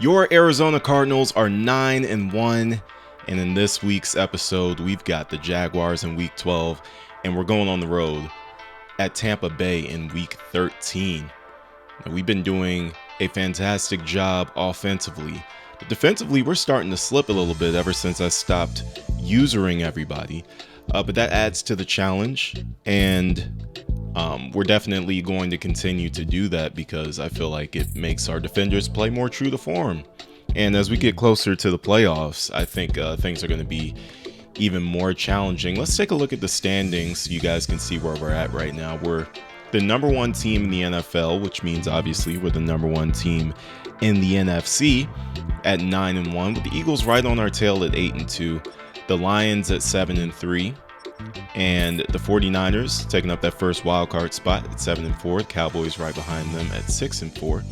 Your Arizona Cardinals are 9-1, and in this week's episode, we've got the Jaguars in Week 12, and we're going on the road at Tampa Bay in Week 13. Now, we've been doing a fantastic job offensively, but defensively, we're starting to slip a little bit ever since I stopped usering everybody. But that adds to the challenge, and we're definitely going to continue to do that because I feel like it makes our defenders play more true to form. And as we get closer to the playoffs, I think things are going to be even more challenging. Let's take a look at the standings so you guys can see where we're at right now. We're the number one team in the NFL, which means obviously we're the number one team in the NFC at 9-1, with the Eagles right on our tail at 8-2, the Lions at 7-3. And the 49ers taking up that first wildcard spot at 7-4. The Cowboys right behind them at 6-4.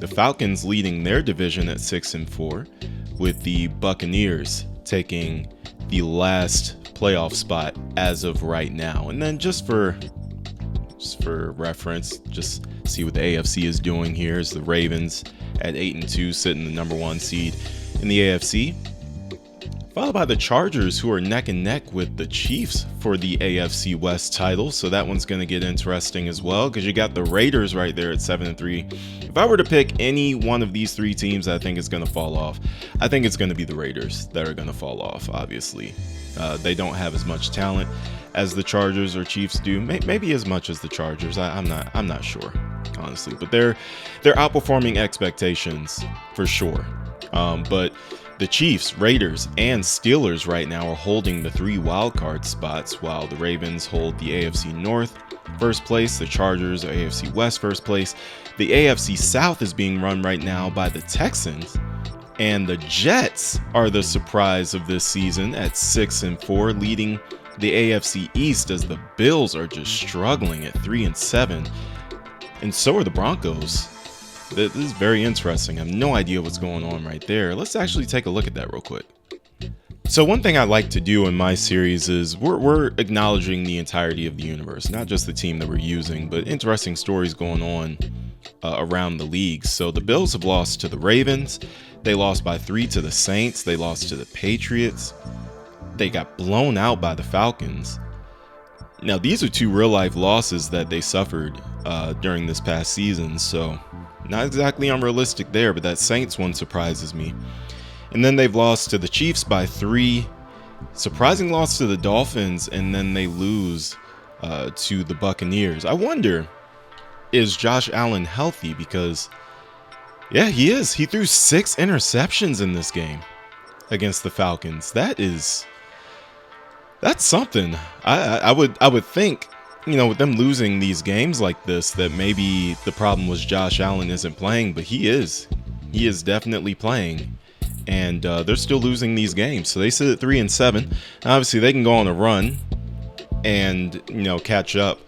The Falcons leading their division at 6-4, with the Buccaneers taking the last playoff spot as of right now. And then just for reference, just see what the AFC is doing here. Is the Ravens at 8-2, sitting the number one seed in the AFC. Followed by the Chargers, who are neck and neck with the Chiefs for the AFC West title. So that one's going to get interesting as well, because you got the Raiders right there at 7-3. If I were to pick any one of these three teams I think is going to fall off, I think it's going to be the Raiders that are going to fall off, obviously. They don't have as much talent as the Chargers or Chiefs do. Maybe as much as the Chargers. I'm not sure, honestly. But they're outperforming expectations for sure. But the Chiefs, Raiders, and Steelers right now are holding the three wildcard spots, while the Ravens hold the AFC North first place, the Chargers are AFC West first place. The AFC South is being run right now by the Texans, and the Jets are the surprise of this season at 6-4, leading the AFC East as the Bills are just struggling at 3-7, and so are the Broncos. This is very interesting. I have no idea what's going on right there. Let's actually take a look at that real quick. So one thing I like to do in my series is we're acknowledging the entirety of the universe, not just the team that we're using, but interesting stories going on around the league. So the Bills have lost to the Ravens. They lost by 3 to the Saints. They lost to the Patriots. They got blown out by the Falcons. Now, these are two real-life losses that they suffered during this past season, so not exactly unrealistic there, but that Saints one surprises me. And then they've lost to the Chiefs by 3, surprising loss to the Dolphins, and then they lose to the Buccaneers. I wonder, is Josh Allen healthy? Because, yeah, he is. He threw 6 interceptions in this game against the Falcons. That's something. I would think, with them losing these games like this, that maybe the problem was Josh Allen isn't playing, but he is. He is definitely playing, and they're still losing these games. So they sit at 3-7. Obviously, they can go on a run and catch up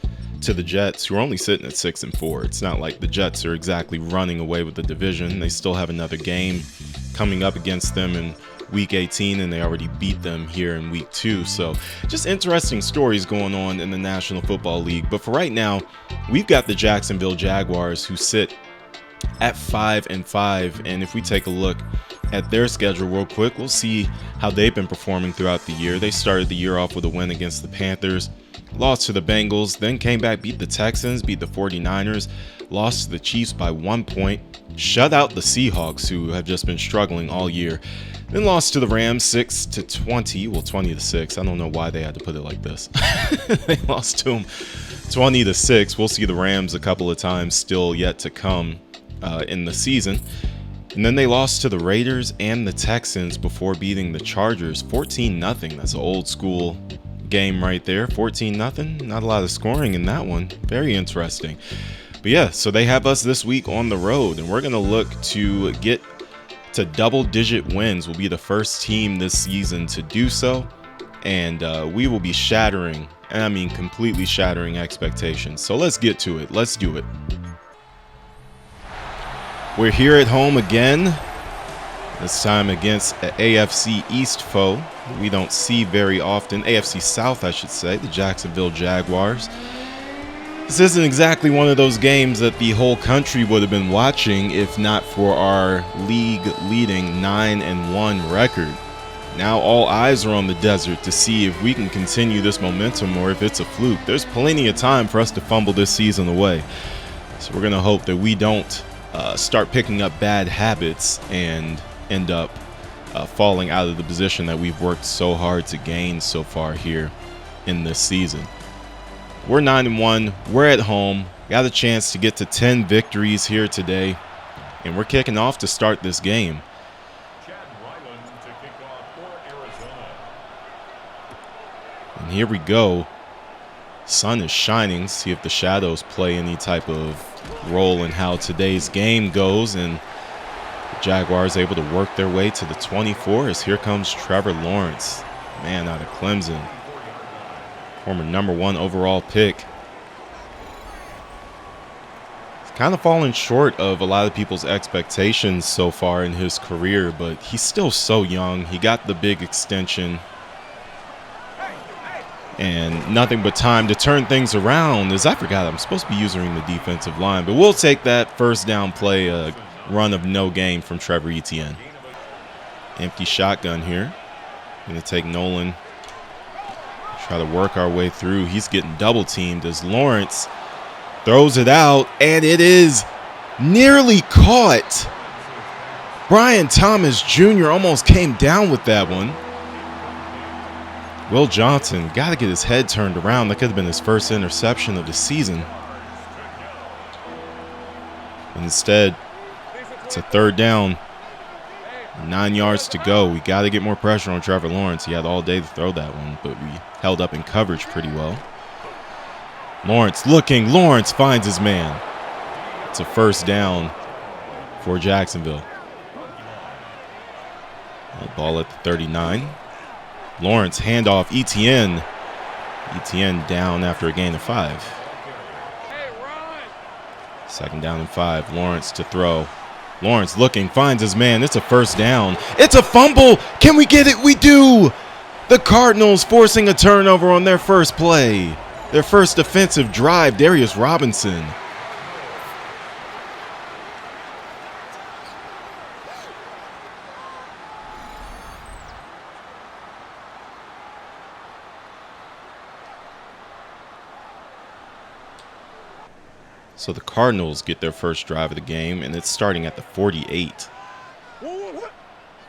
to the Jets, who are only sitting at 6-4. It's not like the Jets are exactly running away with the division. They still have another game coming up against them in Week 18, and they already beat them here in Week 2. So just interesting stories going on in the National Football League. But for right now, we've got the Jacksonville Jaguars, who sit at 5-5. And if we take a look at their schedule real quick, we'll see how they've been performing throughout the year. They started the year off with a win against the Panthers, lost to the Bengals, then came back, beat the Texans, beat the 49ers, lost to the Chiefs by 1 point, shut out the Seahawks, who have just been struggling all year, then lost to the Rams 6-20, well, 20-6. I don't know why they had to put it like this. They lost to them 20-6. We'll see the Rams a couple of times still yet to come in the season. And then they lost to the Raiders and the Texans before beating the Chargers 14-0. That's an old school game right there. 14-0. Not a lot of scoring in that one. Very interesting. But yeah, so they have us this week on the road, and we're going to look to get to double-digit wins. We'll be the first team this season to do so, and we will be shattering, and I mean completely shattering expectations. So let's get to it. Let's do it. We're here at home again, this time against an AFC East foe we don't see very often. AFC South, I should say, the Jacksonville Jaguars. This isn't exactly one of those games that the whole country would have been watching if not for our league-leading 9-1 record. Now all eyes are on the desert to see if we can continue this momentum or if it's a fluke. There's plenty of time for us to fumble this season away. So we're going to hope that we don't start picking up bad habits and end up falling out of the position that we've worked so hard to gain so far here in this season. We're 9-1. We're at home. Got a chance to get to 10 victories here today. And we're kicking off to start this game. And here we go. Sun is shining. See if the shadows play any type of role in how today's game goes. And the Jaguars able to work their way to the 24 as here comes Trevor Lawrence. Man out of Clemson. Former #1 overall pick. He's kind of fallen short of a lot of people's expectations so far in his career, but he's still so young. He got the big extension. And nothing but time to turn things around. As I forgot, I'm supposed to be using the defensive line, but we'll take that first down play, a run of no gain from Trevor Etienne. Empty shotgun here. Going to take Nolan. Try to work our way through. He's getting double teamed as Lawrence throws it out, and it is nearly caught. Brian Thomas Jr. almost came down with that one. Will Johnson got to get his head turned around. That could have been his first interception of the season. Instead, it's a third down. 9 yards to go. We got to get more pressure on Trevor Lawrence. He had all day to throw that one, but we held up in coverage pretty well. Lawrence looking. Lawrence finds his man. It's a first down for Jacksonville. Ball at the 39. Lawrence handoff. Etienne. Etienne down after a gain of 5. Second down and 5. Lawrence to throw. Lawrence looking, finds his man. It's a first down. It's a fumble. Can we get it? We do. The Cardinals forcing a turnover on their first play. Their first offensive drive. Darius Robinson. So the Cardinals get their first drive of the game, and it's starting at the 48.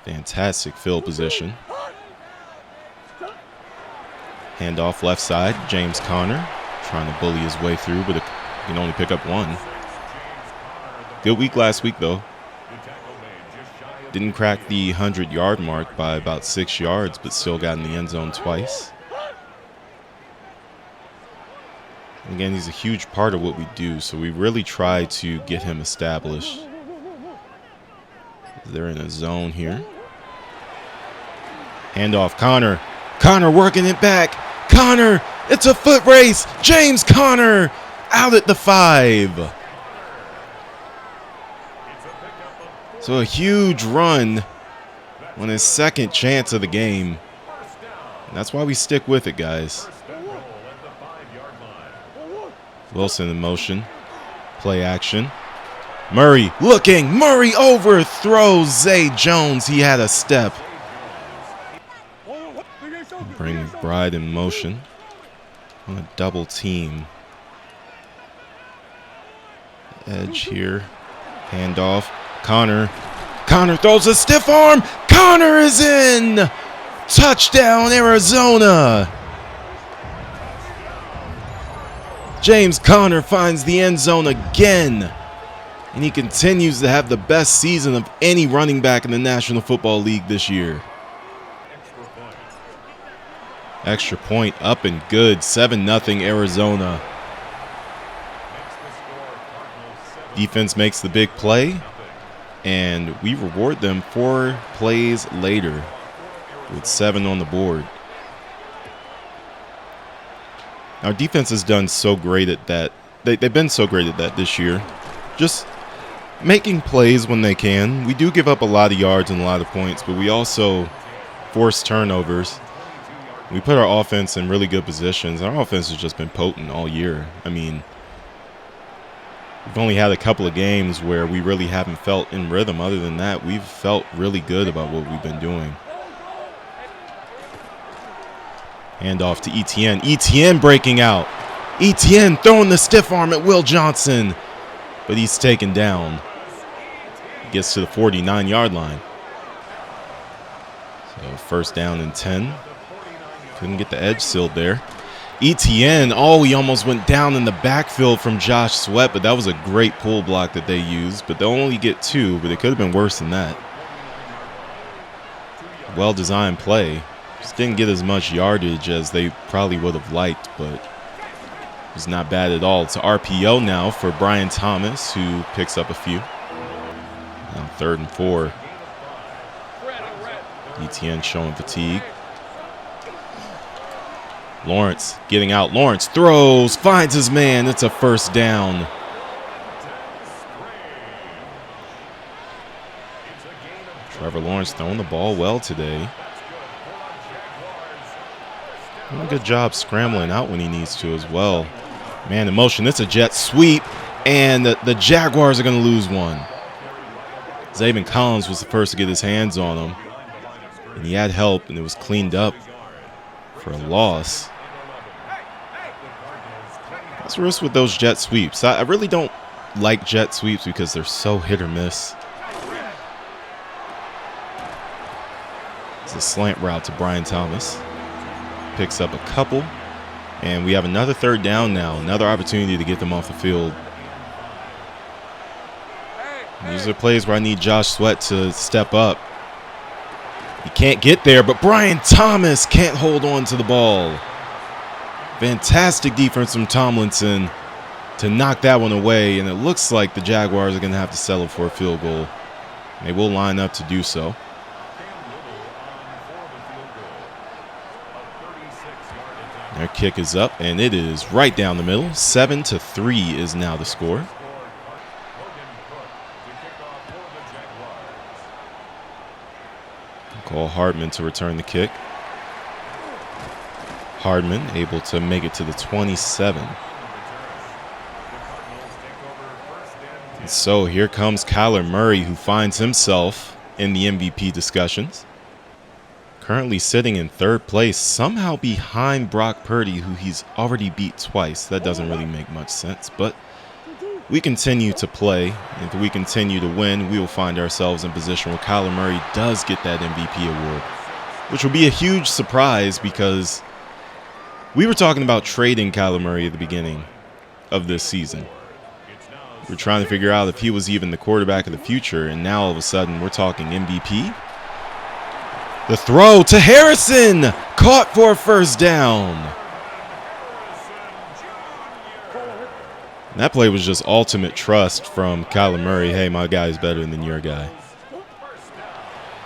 Fantastic field position. Handoff left side. James Conner trying to bully his way through, but he can only pick up 1. Good week last week, though. Didn't crack the 100-yard mark by about 6 yards, but still got in the end zone twice. Again, he's a huge part of what we do, so we really try to get him established. They're in a zone here. Handoff, Conner. Conner working it back. Conner, it's a foot race. James Conner out at the 5. So a huge run on his second chance of the game. And that's why we stick with it, guys. Wilson in motion. Play action. Murray looking. Murray overthrows Zay Jones. He had a step. Bring McBride in motion. On a double team. Edge here. Handoff. Conner. Conner throws a stiff arm. Conner is in. Touchdown, Arizona. James Conner finds the end zone again, and he continues to have the best season of any running back in the National Football League this year. Extra point up and good. 7-0 Arizona. Defense makes the big play, and we reward them 4 plays later with 7 on the board. Our defense has done so great at that. They've been so great at that this year. Just making plays when they can. We do give up a lot of yards and a lot of points, but we also force turnovers. We put our offense in really good positions. Our offense has just been potent all year. I mean, We've only had a couple of games where we really haven't felt in rhythm. Other than that, we've felt really good about what we've been doing. Hand off to Etienne. Etienne breaking out. Etienne throwing the stiff arm at Will Johnson, but he's taken down. He gets to the 49-yard line. So first down and 10. Couldn't get the edge sealed there. Etienne, he almost went down in the backfield from Josh Sweat, but that was a great pull block that they used. But they'll only get 2, but it could have been worse than that. Well-designed play. Just didn't get as much yardage as they probably would have liked, but it was not bad at all. It's an RPO now for Brian Thomas, who picks up a few. Now 3rd and 4. Etienne showing fatigue. Lawrence getting out. Lawrence throws, finds his man. It's a first down. Trevor Lawrence throwing the ball well today. Doing a good job scrambling out when he needs to as well. Man in motion. It's a jet sweep, and the Jaguars are going to lose one. Zaven Collins was the first to get his hands on him, and he had help, and it was cleaned up for a loss. Let's risk with those jet sweeps. I really don't like jet sweeps because they're so hit or miss. It's a slant route to Brian Thomas. Picks up a couple, and we have another 3rd down now. Another opportunity to get them off the field. And these are plays where I need Josh Sweat to step up. He can't get there, but Brian Thomas can't hold on to the ball. Fantastic defense from Tomlinson to knock that one away, and it looks like the Jaguars are going to have to settle for a field goal. They will line up to do so. Their kick is up, and it is right down the middle. 7-3 is now the score. Call Hardman to return the kick. Hardman able to make it to the 27. And so here comes Kyler Murray, who finds himself in the MVP discussions. Currently sitting in 3rd place, somehow behind Brock Purdy, who he's already beat twice. That doesn't really make much sense, but we continue to play. If we continue to win, we will find ourselves in a position where Kyler Murray does get that MVP award, which will be a huge surprise because we were talking about trading Kyler Murray at the beginning of this season. We're trying to figure out if he was even the quarterback of the future, and now all of a sudden we're talking MVP. The throw to Harrison, caught for a first down. And that play was just ultimate trust from Kyler Murray. Hey, my guy is better than your guy.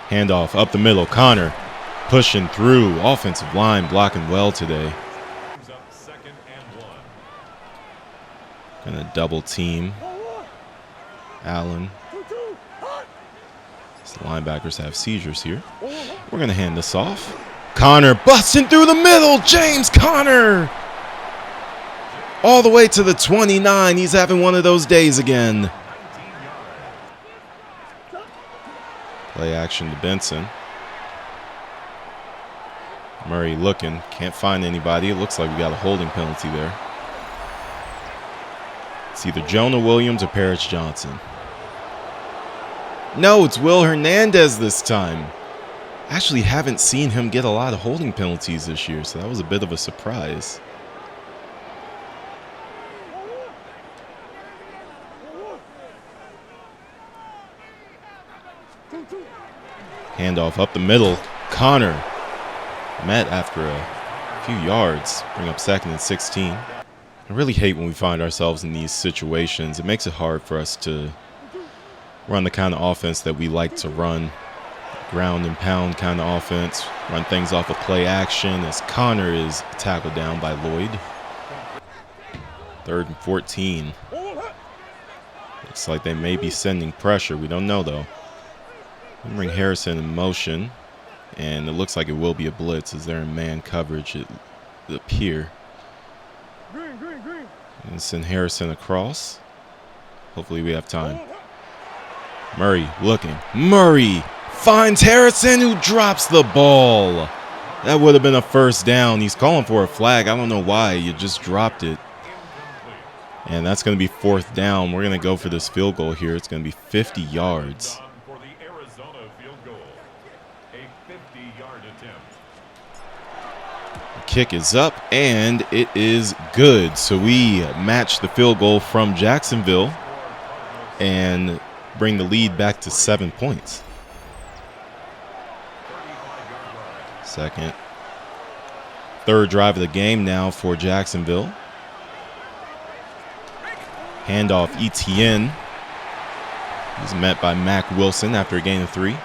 Handoff up the middle. Connor pushing through. Offensive line blocking well today. Gonna double team Allen. The linebackers have seizures here. We're going to hand this off. Connor busting through the middle. James Conner. All the way to the 29. He's having one of those days again. Play action to Benson. Murray looking. Can't find anybody. It looks like we got a holding penalty there. It's either Jonah Williams or Paris Johnson. No, it's Will Hernandez this time. Actually haven't seen him get a lot of holding penalties this year, so that was a bit of a surprise. Handoff up the middle. Connor met after a few yards. Bring up 2nd and 16. I really hate when we find ourselves in these situations. It makes it hard for us to run the kind of offense that we like to run. Ground and pound kind of offense. Run things off of play action as Connor is tackled down by Lloyd. 3rd and 14. Looks like they may be sending pressure. We don't know, though. Bring Harrison in motion. And it looks like it will be a blitz as they're in man coverage. It appear. And send Harrison across. Hopefully we have time. Murray looking. Murray finds Harrison, who drops the ball. That would have been a first down. He's calling for a flag. I don't know why. You just dropped it. And that's going to be 4th down. We're going to go for this field goal here. It's going to be 50 yards. The kick is up, and it is good. So we match the field goal from Jacksonville and bring the lead back to 7 points. Third drive of the game now for Jacksonville. Handoff Etienne. He's met by Mack Wilson after a gain of 3.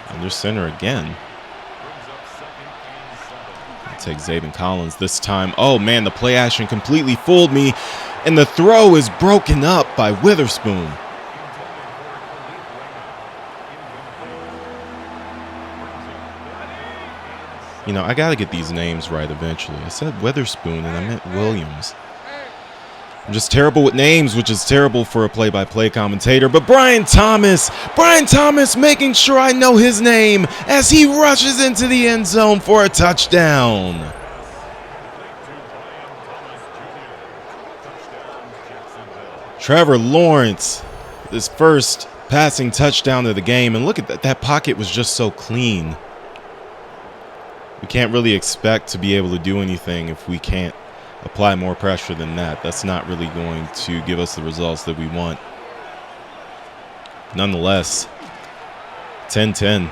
Under center again. I'll take Zaven Collins this time. Oh man, the play action completely fooled me, and the throw is broken up by Witherspoon. You know, I got to get these names right eventually. I said Witherspoon and I meant Williams. I'm just terrible with names, which is terrible for a play-by-play commentator. But Brian Thomas making sure I know his name as he rushes into the end zone for a touchdown. Trevor Lawrence, his first passing touchdown of the game. And look at that. That pocket was just so clean. We can't really expect to be able to do anything if we can't apply more pressure than that. That's not really going to give us the results that we want. Nonetheless, 10-10.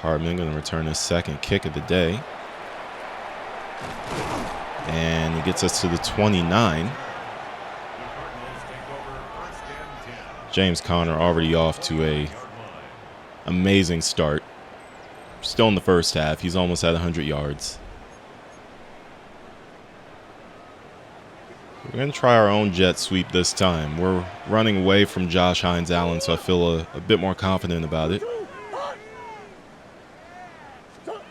Hardman going to return his second kick of the day. And he gets us to the 29. James Conner already off to a amazing start. Still in the first half. He's almost at 100 yards. We're going to try our own jet sweep this time. We're running away from Josh Hines-Allen, so I feel a bit more confident about it.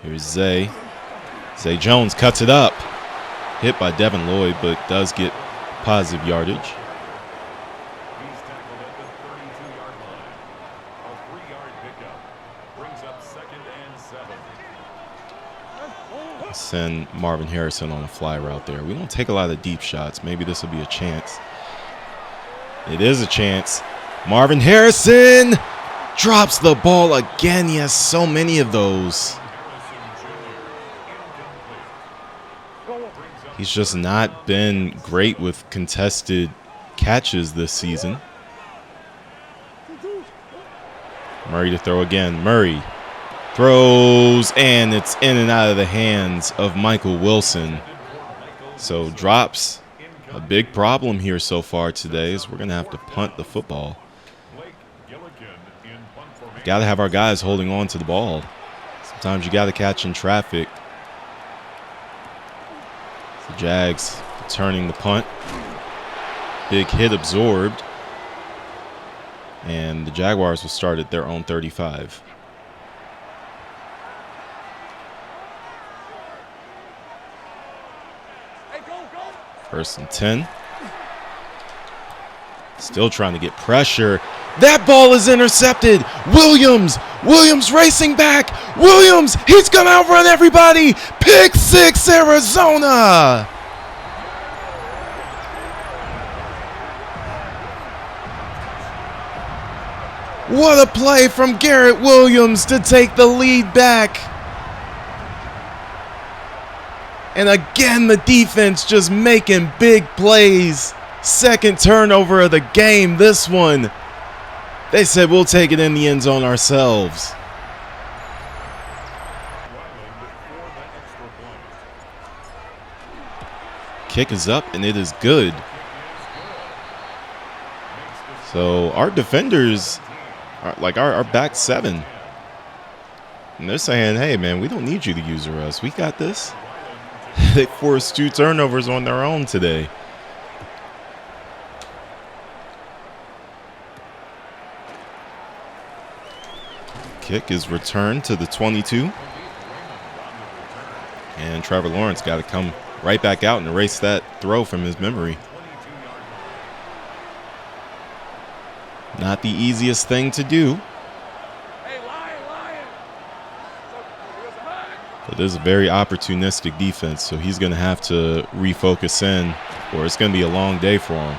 Here's Zay. Zay Jones cuts it up. Hit by Devin Lloyd, but does get positive yardage. Send Marvin Harrison on a fly route there. We don't take a lot of deep shots. Maybe this will be a chance. It is a chance. Marvin Harrison drops the ball again. He has so many of those. He's just not been great with contested catches this season. Murray to throw again. Murray throws, and it's in and out of the hands of Michael Wilson. So drops, a big problem here so far today, is we're going to have to punt the football. Got to have our guys holding on to the ball. Sometimes you got to catch in traffic. The Jags returning the punt. Big hit absorbed. And the Jaguars will start at their own 35. First and 10. Still trying to get pressure. That ball is intercepted. Williams racing back. Williams, he's going to outrun everybody. Pick six, Arizona. What a play from Garrett Williams to take the lead back. And again, the defense just making big plays. Second turnover of the game, this one. They said we'll take it in the end zone ourselves. Kick is up, and it is good. So our defenders are like our back seven. And they're saying, hey, man, we don't need you to use us. We got this. They forced 2 turnovers on their own today. Kick is returned to the 22. And Trevor Lawrence got to come right back out and erase that throw from his memory. Not the easiest thing to do. But this is a very opportunistic defense, so he's going to have to refocus in, or it's going to be a long day for him.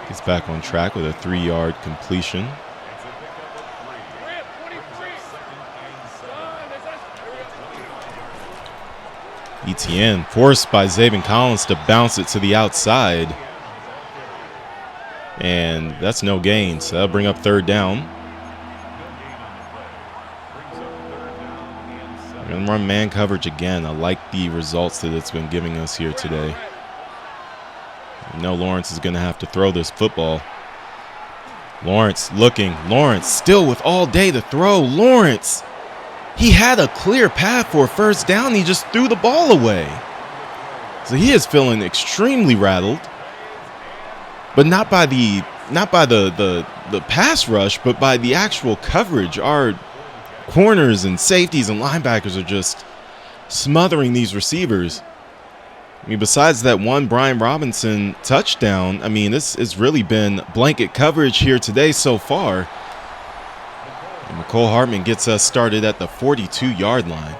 Gets back on track with a 3-yard completion. Etienne forced by Zaven Collins to bounce it to the outside. And that's no gain, so that'll bring up 3rd down. We're going to run man coverage again. I like the results that it's been giving us here today. I know Lawrence is going to have to throw this football. Lawrence looking. Lawrence still with all day to throw. Lawrence, he had a clear path for a 1st down. He just threw the ball away. So he is feeling extremely rattled. But not by the pass rush, but by the actual coverage. Our corners and safeties and linebackers are just smothering these receivers. I mean, besides that one Brian Robinson touchdown, I mean, this has really been blanket coverage here today so far. And McCole Hartman gets us started at the 42-yard line.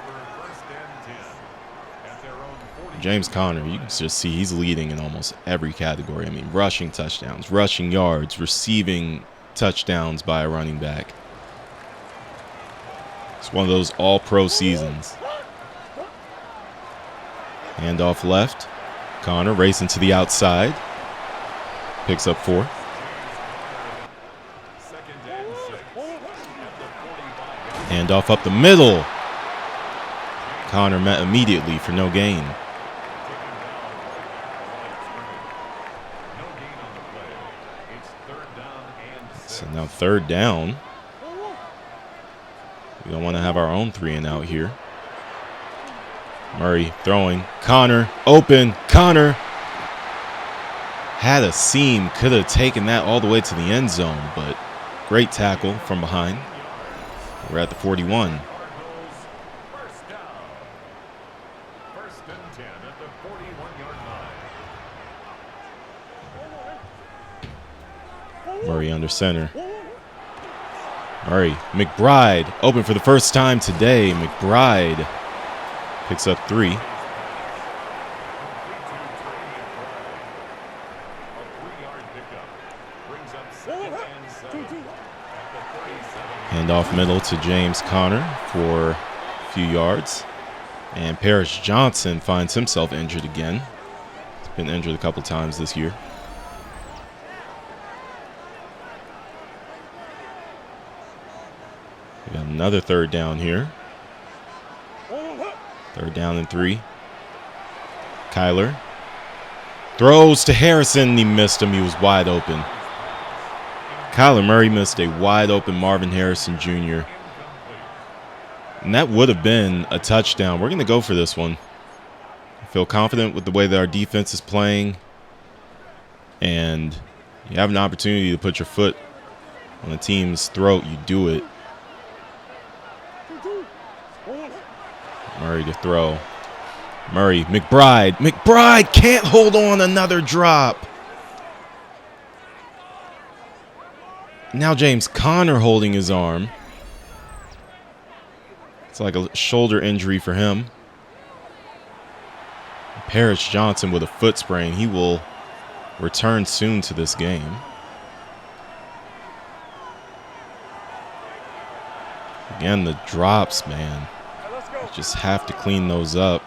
James Conner, you can just see he's leading in almost every category. I mean, rushing touchdowns, rushing yards, receiving touchdowns by a running back. It's one of those all-pro seasons. Handoff left. Conner racing to the outside. Picks up 4. Handoff up the middle. Conner met immediately for no gain. So now 3rd down. We don't want to have our own 3-and-out here. Murray throwing. Conner open. Conner had a seam. Could have taken that all the way to the end zone, but great tackle from behind. We're at the 41. Murray under center. Murray. McBride open for the first time today. McBride picks up 3. Hand off middle to James Conner for a few yards. And Parrish Johnson finds himself injured again. He's been injured a couple times this year. We got another 3rd down here. 3rd down and 3. Kyler throws to Harrison. He missed him. He was wide open. Kyler Murray missed a wide open Marvin Harrison Jr. And that would have been a touchdown. We're going to go for this one. I feel confident with the way that our defense is playing. And you have an opportunity to put your foot on the team's throat. You do it. Murray to throw. Murray, McBride. McBride can't hold on, another drop. Now James Conner holding his arm. It's like a shoulder injury for him. Parrish Johnson with a foot sprain. He will return soon to this game. Again, the drops, man. Just have to clean those up.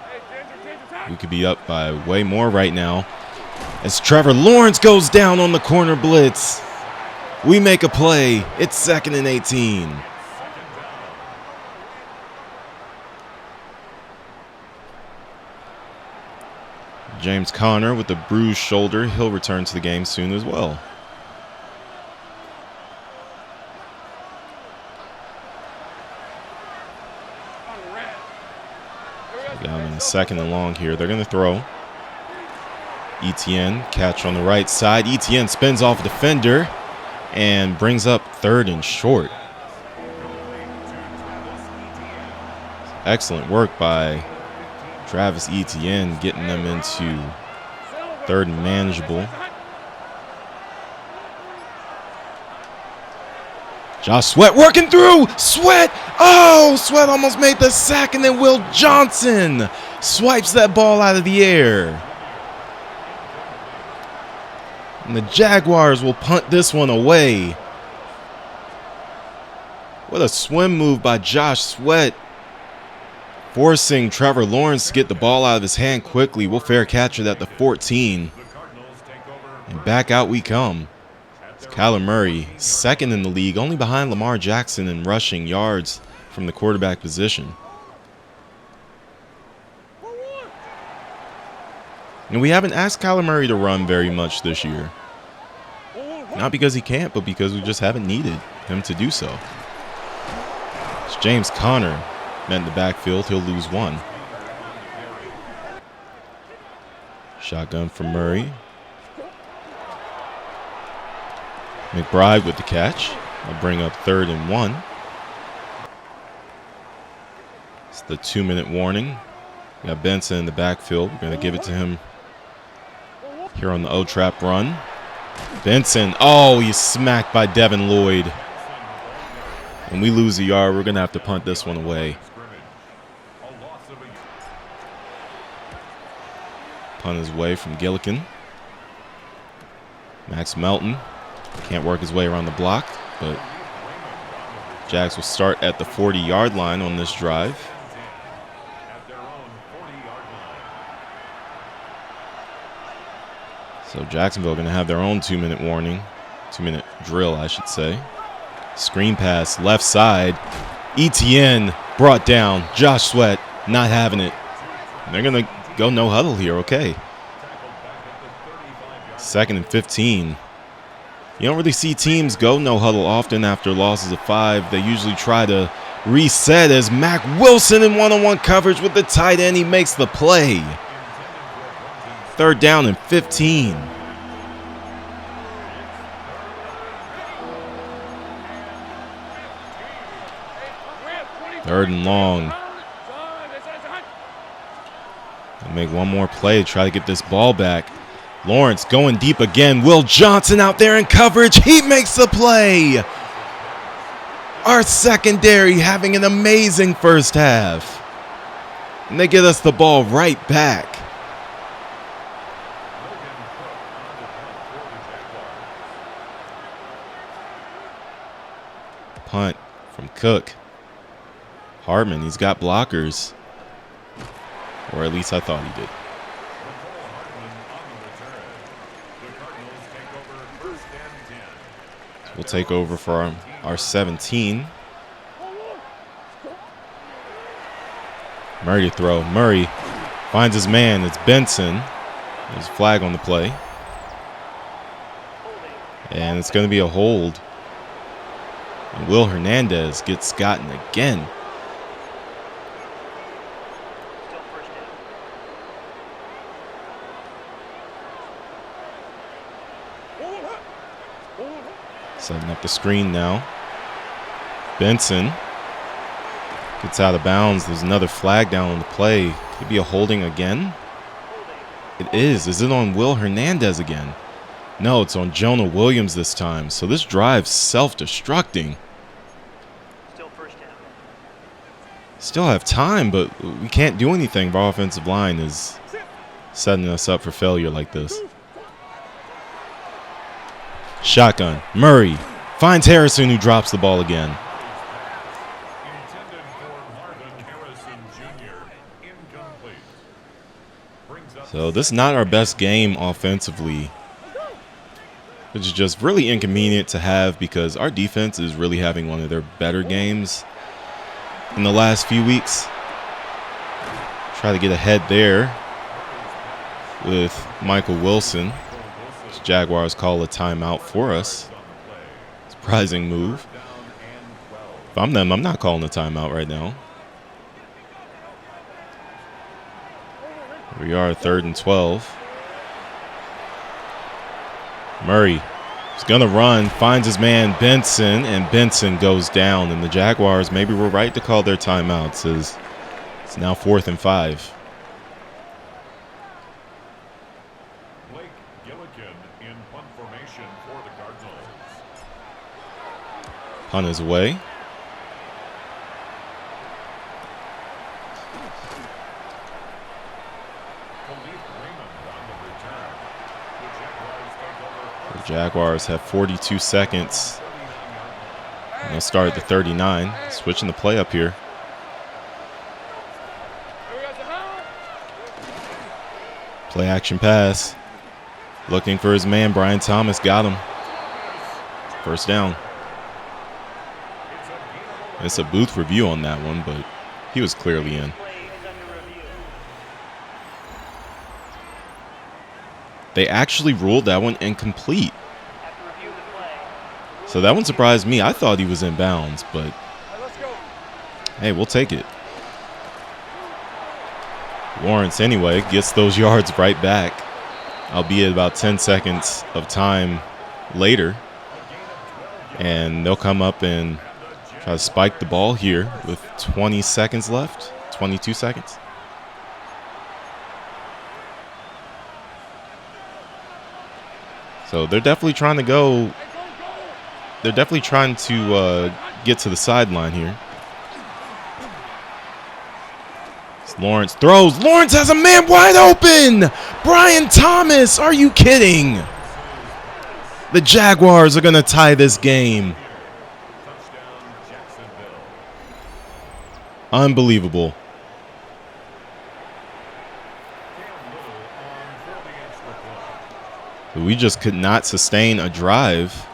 We could be up by way more right now. As Trevor Lawrence goes down on the corner blitz. We make a play. It's 2nd and 18. James Conner with the bruised shoulder. He'll return to the game soon as well. Got him in 2nd and long here. They're going to throw. Etienne, catch on the right side. Etienne spins off a defender. and brings up 3rd and short. Excellent work by Travis Etienne getting them into 3rd and manageable. Josh Sweat working through. Sweat. Oh, Sweat almost made the sack, and then Will Johnson swipes that ball out of the air. And the Jaguars will punt this one away. What a swim move by Josh Sweat, forcing Trevor Lawrence to get the ball out of his hand quickly. We'll fair catch it at the 14. And back out we come. It's Kyler Murray, 2nd in the league, only behind Lamar Jackson in rushing yards from the quarterback position. And we haven't asked Kyler Murray to run very much this year. Not because he can't, but because we just haven't needed him to do so. It's James Conner met in the backfield. He'll lose 1. Shotgun for Murray. McBride with the catch. I'll bring up 3rd and 1. It's the 2-minute warning. We got Benson in the backfield. We're going to give it to him here on the O-trap run. Benson. Oh, he's smacked by Devin Lloyd. When we lose a yard, we're going to have to punt this one away. Punt his way from Gillikin. Max Melton can't work his way around the block, but Jags will start at the 40-yard line on this drive. So Jacksonville going to have their own 2-minute warning, 2-minute drill, I should say. Screen pass, left side. Etienne brought down. Josh Sweat not having it. They're going to go no huddle here, okay. 2nd and 15. You don't really see teams go no huddle often after losses of 5. They usually try to reset as Mac Wilson in one-on-one coverage with the tight end. He makes the play. 3rd down and 15. Third and long. They'll make one more play to try to get this ball back. Lawrence going deep again. Will Johnson out there in coverage. He makes the play. Our secondary having an amazing first half. And they get us the ball right back. Punt from Cook. Hardman, he's got blockers. Or at least I thought he did. So we'll take over for our 17. Murray to throw. Murray finds his man. It's Benson. There's a flag on the play. And it's going to be a hold. And Will Hernandez gets gotten again. Setting up the screen now. Benson gets out of bounds. There's another flag down on the play. Could be a holding again. It is. Is it on Will Hernandez again? No, it's on Jonah Williams this time. So this drive's self-destructing. Still have time, but we can't do anything if our offensive line is setting us up for failure like this. Shotgun. Murray finds Harrison, who drops the ball again. So this is not our best game offensively, which is just really inconvenient to have because our defense is really having one of their better games in the last few weeks. Try to get ahead there with Michael Wilson. Jaguars call a timeout for us. Surprising move. If I'm them, I'm not calling a timeout right now. We are 3rd and 12. Murray He's going to run, finds his man Benson, and Benson goes down. And the Jaguars maybe were right to call their timeouts as it's now 4th and 5. In punt formation for the Cardinals. Punt is away. The Jaguars have 42 seconds. And they'll start at the 39. Switching the play up here. Play action pass. Looking for his man, Brian Thomas. Got him. First down. It's a booth review on that one, but he was clearly in. They actually ruled that one incomplete. So that one surprised me. I thought he was in bounds, but hey, we'll take it. Lawrence, anyway, gets those yards right back, albeit about 10 seconds of time later. And they'll come up and try to spike the ball here with 20 seconds left, 22 seconds. So they're definitely trying to go. They're definitely trying to get to the sideline here. Lawrence throws. Lawrence has a man wide open. Brian Thomas, are you kidding? The Jaguars are going to tie this game. Unbelievable. We just could not sustain a drive.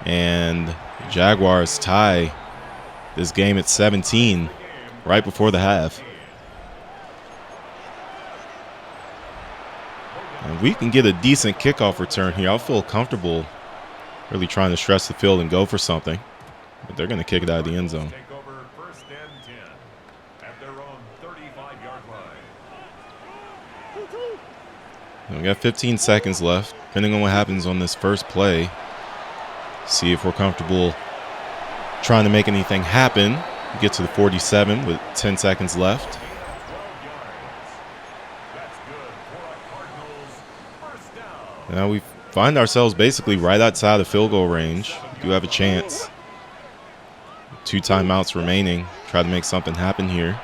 And the Jaguars tie this game at 17 right before the half. And we can get a decent kickoff return here. I'll feel comfortable really trying to stretch the field and go for something. But they're going to kick it out of the end zone. We got 15 seconds left, depending on what happens on this first play. See if we're comfortable trying to make anything happen. We get to the 47 with 10 seconds left. Now we find ourselves basically right outside of field goal range. We do have a chance. 2 timeouts remaining. Try to make something happen here.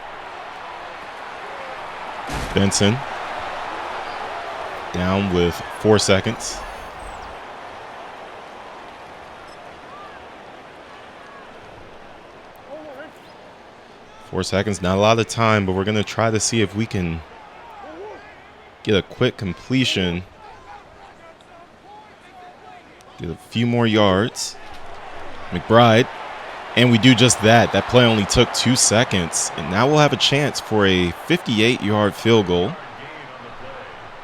Benson down with 4 seconds. Not a lot of time, but we're going to try to see if we can get a quick completion. Get a few more yards. McBride. And we do just that. That play only took 2 seconds. And now we'll have a chance for a 58-yard field goal,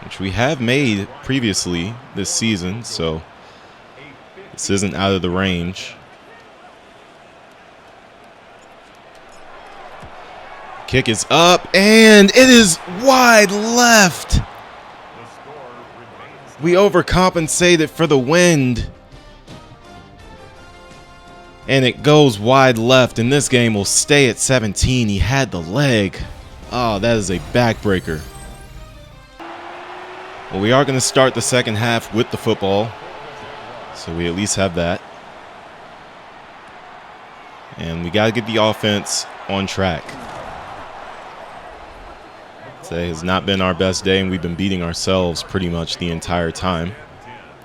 which we have made previously this season. So this isn't out of the range. Kick is up, and it is wide left. We overcompensated for the wind. And it goes wide left, and this game will stay at 17. He had the leg. Oh, that is a backbreaker. Well, we are going to start the second half with the football, so we at least have that. And we got to get the offense on track. Today has not been our best day, and we've been beating ourselves pretty much the entire time.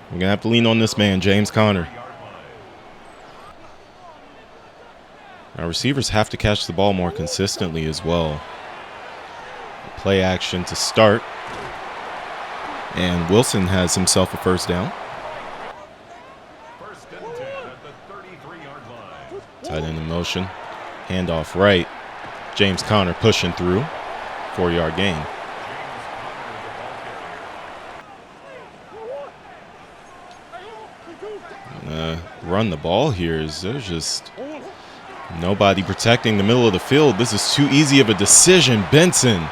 We're going to have to lean on this man, James Conner. Our receivers have to catch the ball more consistently as well. Play action to start. And Wilson has himself a first down. Tight end in motion. Handoff right. James Conner pushing through. 4-yard gain. Run the ball here. There's just nobody protecting the middle of the field. This is too easy of a decision. Benson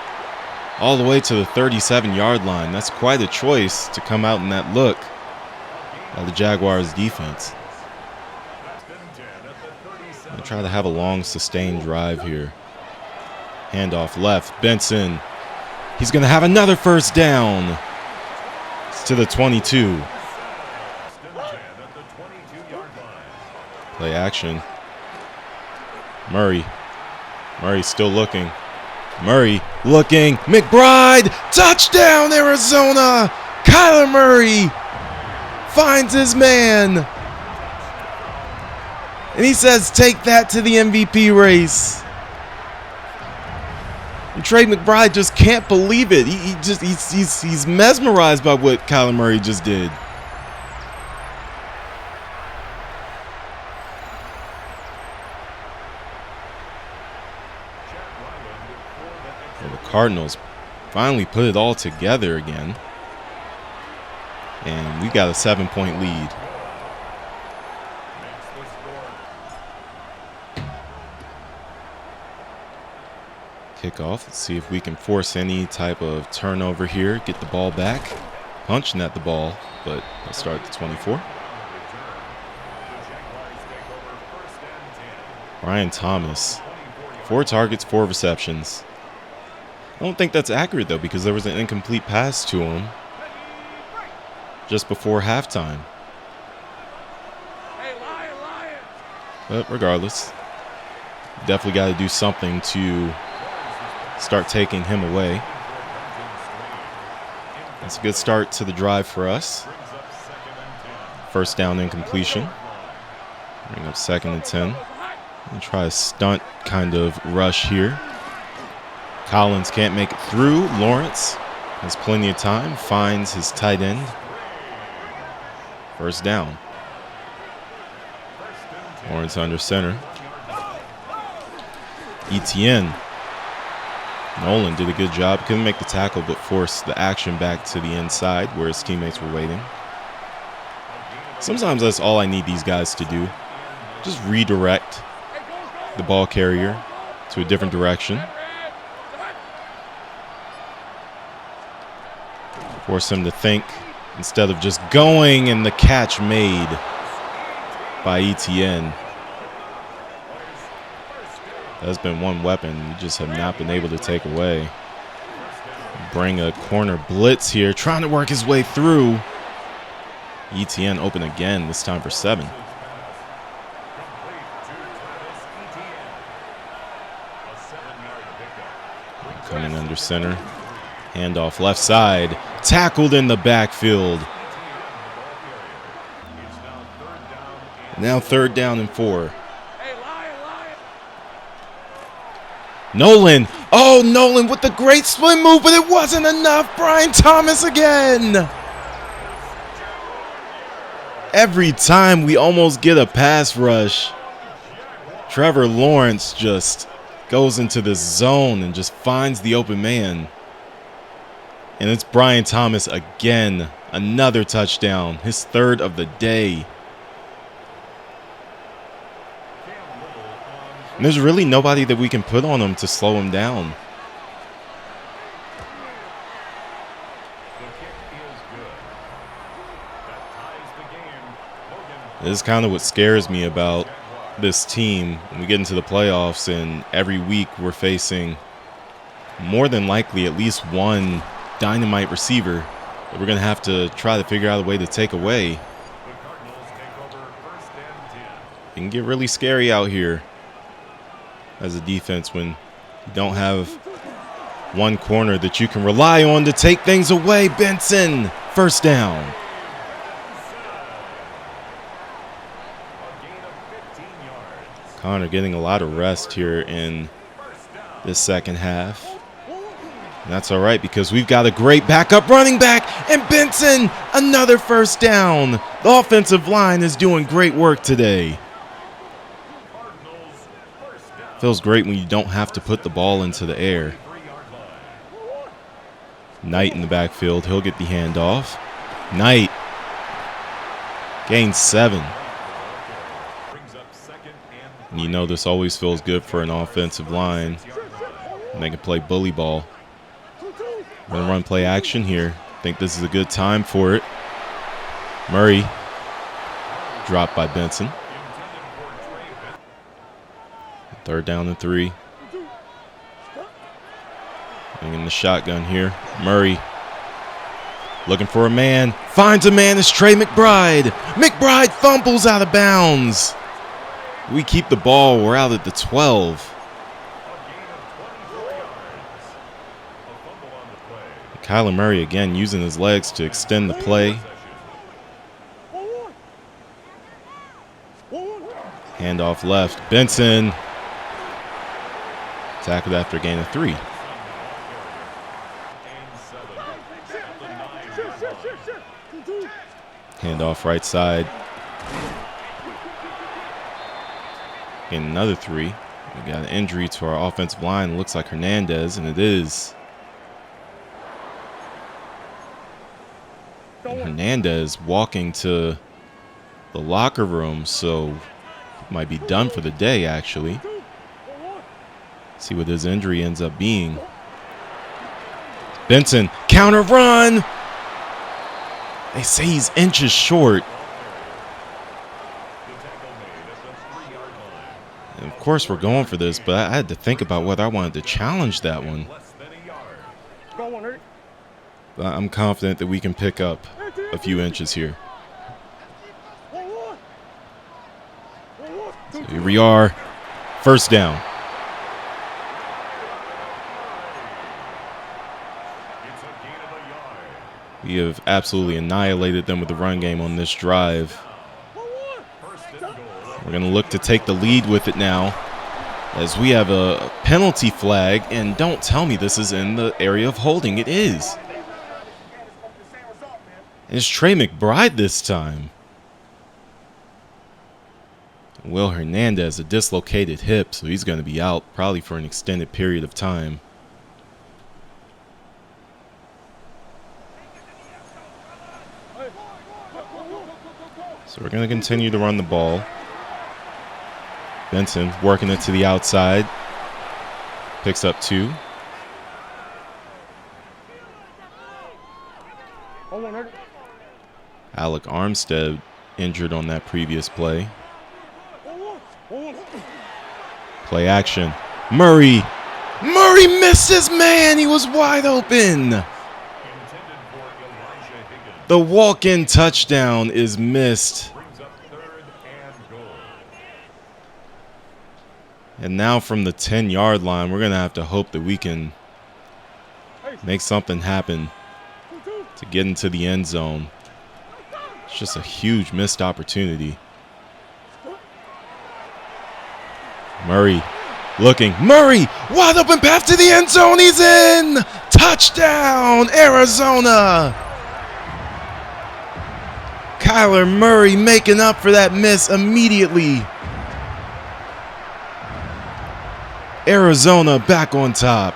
all the way to the 37-yard line. That's quite a choice to come out in that look. by the Jaguars defense. They try to have a long, sustained drive here. Handoff left. Benson. He's going to have another first down. It's to the 22. Play action. Murray. Murray's still looking. Murray looking. McBride. Touchdown, Arizona. Kyler Murray finds his man. And he says, take that to the MVP race. And Trey McBride just can't believe it. He's mesmerized by what Kyler Murray just did. Well, the Cardinals finally put it all together again. And we got a 7-point lead. Kickoff. Let's see if we can force any type of turnover here. Get the ball back. Punching at the ball, but let's start at the 24. Brian Thomas. 4 targets, 4 receptions. I don't think that's accurate, though, because there was an incomplete pass to him just before halftime. But regardless, definitely got to do something to start taking him away. That's a good start to the drive for us. First down incompletion. Bring up 2nd and 10. And try a stunt kind of rush here. Collins can't make it through. Lawrence has plenty of time. Finds his tight end. First down. Lawrence under center. Etienne. Nolan did a good job. Couldn't make the tackle, but forced the action back to the inside where his teammates were waiting. Sometimes that's all I need these guys to do. Just redirect the ball carrier to a different direction. Force him to think instead of just going, and the catch made by Etienne. That's been one weapon you just have not been able to take away. Bring a corner blitz here, trying to work his way through. Etienne open again, this time for 7. Coming under center. Handoff left side. Tackled in the backfield. Now 3rd down and 4. Nolan. Oh, Nolan with the great swim move, but it wasn't enough. Brian Thomas again. Every time we almost get a pass rush, Trevor Lawrence just goes into this zone and just finds the open man. And it's Brian Thomas again. Another touchdown. His 3rd of the day. And there's really nobody that we can put on him to slow him down. This is kind of what scares me about this team. When we get into the playoffs and every week we're facing more than likely at least one dynamite receiver that we're going to have to try to figure out a way to take away. It can get really scary out here as a defense when you don't have one corner that you can rely on to take things away. Benson, first down. Connor getting a lot of rest here in this second half. And that's all right because we've got a great backup running back, and Benson, another first down. The offensive line is doing great work today. Feels great when you don't have to put the ball into the air. Knight in the backfield. He'll get the handoff. Knight gains 7. And you know this always feels good for an offensive line. And they can play bully ball. We're going to run play action here. I think this is a good time for it. Murray Dropped by Benson. 3rd down and 3. In the shotgun here. Murray looking for a man. Finds a man. It's Trey McBride. McBride fumbles out of bounds. We keep the ball. We're out at the 12. Kyler Murray again using his legs to extend the play. Handoff left. Benson. Tackled after a gain of 3. Handoff right side. Getting another 3. We got an injury to our offensive line. Looks like Hernandez, and it is. And Hernandez walking to the locker room, so might be done for the day, actually. See what his injury ends up being. Benson, counter run. They say he's inches short. And of course, we're going for this, but I had to think about whether I wanted to challenge that one. But I'm confident that we can pick up a few inches here. So here we are. 1st down. We have absolutely annihilated them with the run game on this drive. We're going to look to take the lead with it now, as we have a penalty flag, and don't tell me this is in the area of holding. It is. And it's Trey McBride this time. Will Hernandez, a dislocated hip, so he's going to be out probably for an extended period of time. So we're going to continue to run the ball. Benson working it to the outside. Picks up 2. Alec Armstead injured on that previous play. Play action. Murray. Murray missed his man. He was wide open. The walk-in touchdown is missed. And now from the 10-yard line, we're going to have to hope that we can make something happen to get into the end zone. It's just a huge missed opportunity. Murray looking. Murray, wide open path to the end zone. He's in. Touchdown, Arizona. Kyler Murray making up for that miss immediately. Arizona back on top.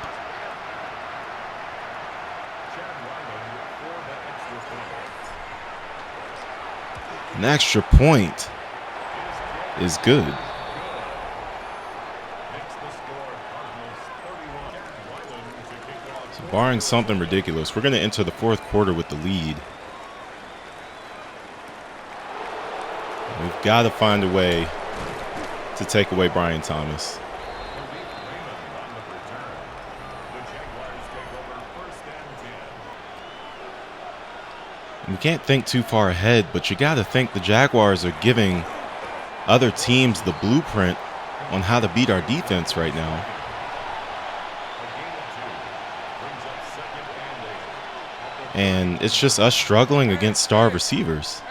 An extra point is good. So barring something ridiculous, we're going to enter the 4th quarter with the lead. We've got to find a way to take away Brian Thomas. We can't think too far ahead, but you got to think the Jaguars are giving other teams the blueprint on how to beat our defense right now. And it's just us struggling against star receivers.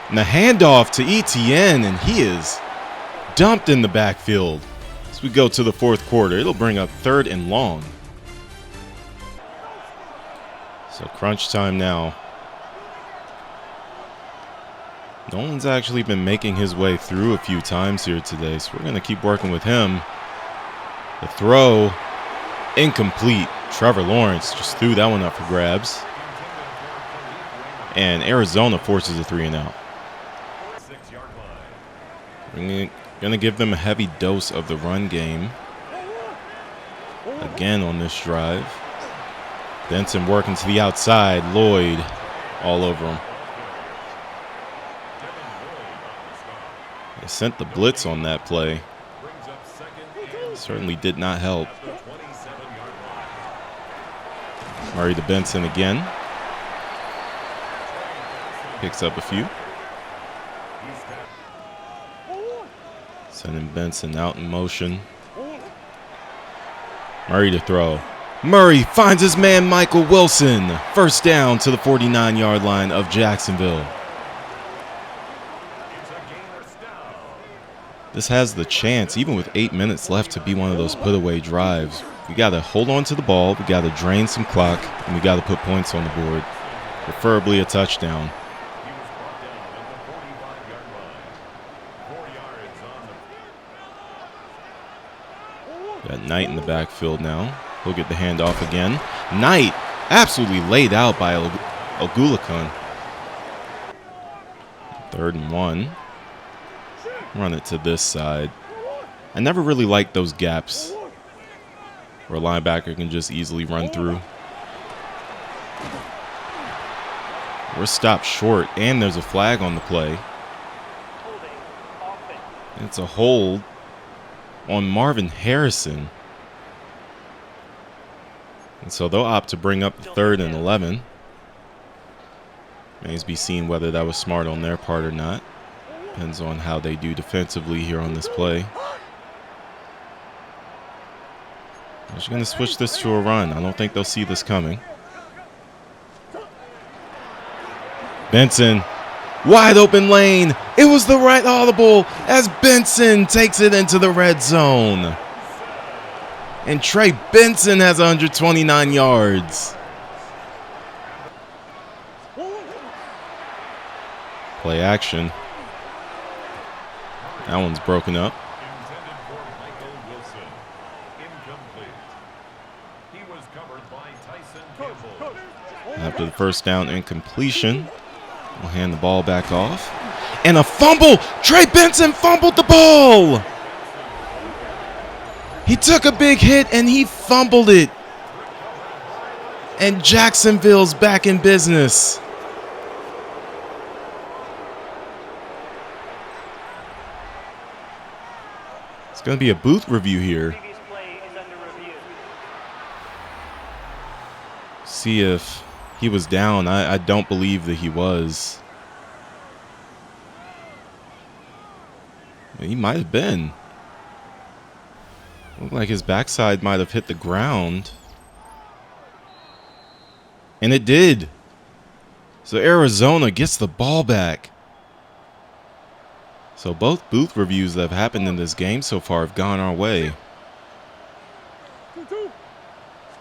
And the handoff to Etienne, and he is dumped in the backfield as we go to the 4th quarter. It'll bring up 3rd and long. So crunch time now. Nolan's actually been making his way through a few times here today, so we're going to keep working with him. The throw, incomplete. Trevor Lawrence just threw that one up for grabs. And Arizona forces a 3-and-out. We're going to give them a heavy dose of the run game again on this drive. Benson working to the outside. Lloyd all over him. They sent the blitz on that play. Brings up second and Certainly did not help. at the 27-yard line. Murray to Benson again. Picks up a few. He's got Sending Benson out in motion. Murray to throw. Murray finds his man Michael Wilson. First down to the 49-yard line of Jacksonville. it's a gainer down. This has the chance, even with 8 minutes left, to be one of those put-away drives. We got to hold on to the ball, we got to drain some clock, and we got to put points on the board. Preferably a touchdown. He was brought down at the 45-yard line. 4 yards on the Got Knight in the backfield now. He'll get the handoff again. Knight absolutely laid out by Ogulakun. 3rd and 1. Run it to this side. I never really liked those gaps where a linebacker can just easily run through. We're stopped short, and there's a flag on the play. It's a hold on Marvin Harrison. And so they'll opt to bring up the 3rd and 11. Remains to be seen whether that was smart on their part or not. Depends on how they do defensively here on this play. They're just going to switch this to a run. I don't think they'll see this coming. Benson, wide open lane. It was the right audible as Benson takes it into the red zone. And Trey Benson has 129 yards. Play action. That one's broken up. intended for Michael Wilson. Incomplete. He was covered by Tyson Campbell. After the first down incompletion, we'll hand the ball back off. And a fumble! Trey Benson fumbled the ball! He took a big hit and he fumbled it. And Jacksonville's back in business. It's going to be a booth review here. See if he was down. I don't believe that he was. He might have been. Looked like his backside might have hit the ground. And it did. So Arizona gets the ball back. So both booth reviews that have happened in this game so far have gone our way.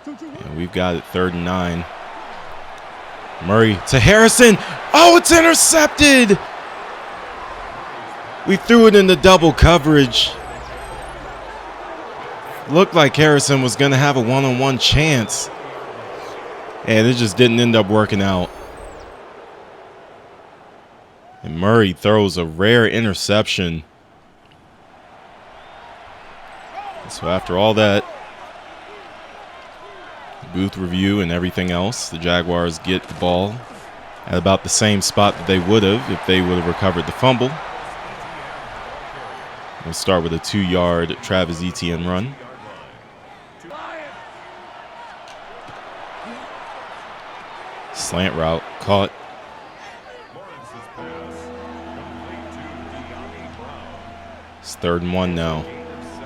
And we've got it 3rd and 9. Murray to Harrison. Oh, it's intercepted. We threw it into double coverage. Looked like Harrison was going to have a one-on-one chance. And it just didn't end up working out. And Murray throws a rare interception. So after all that booth review and everything else, the Jaguars get the ball at about the same spot that they would have if they would have recovered the fumble. We'll start with a 2-yard Travis Etienne run. Slant route caught. Lawrence's pass complete to De'Ami Brown. It's 3rd and 1 now. Gain of 7.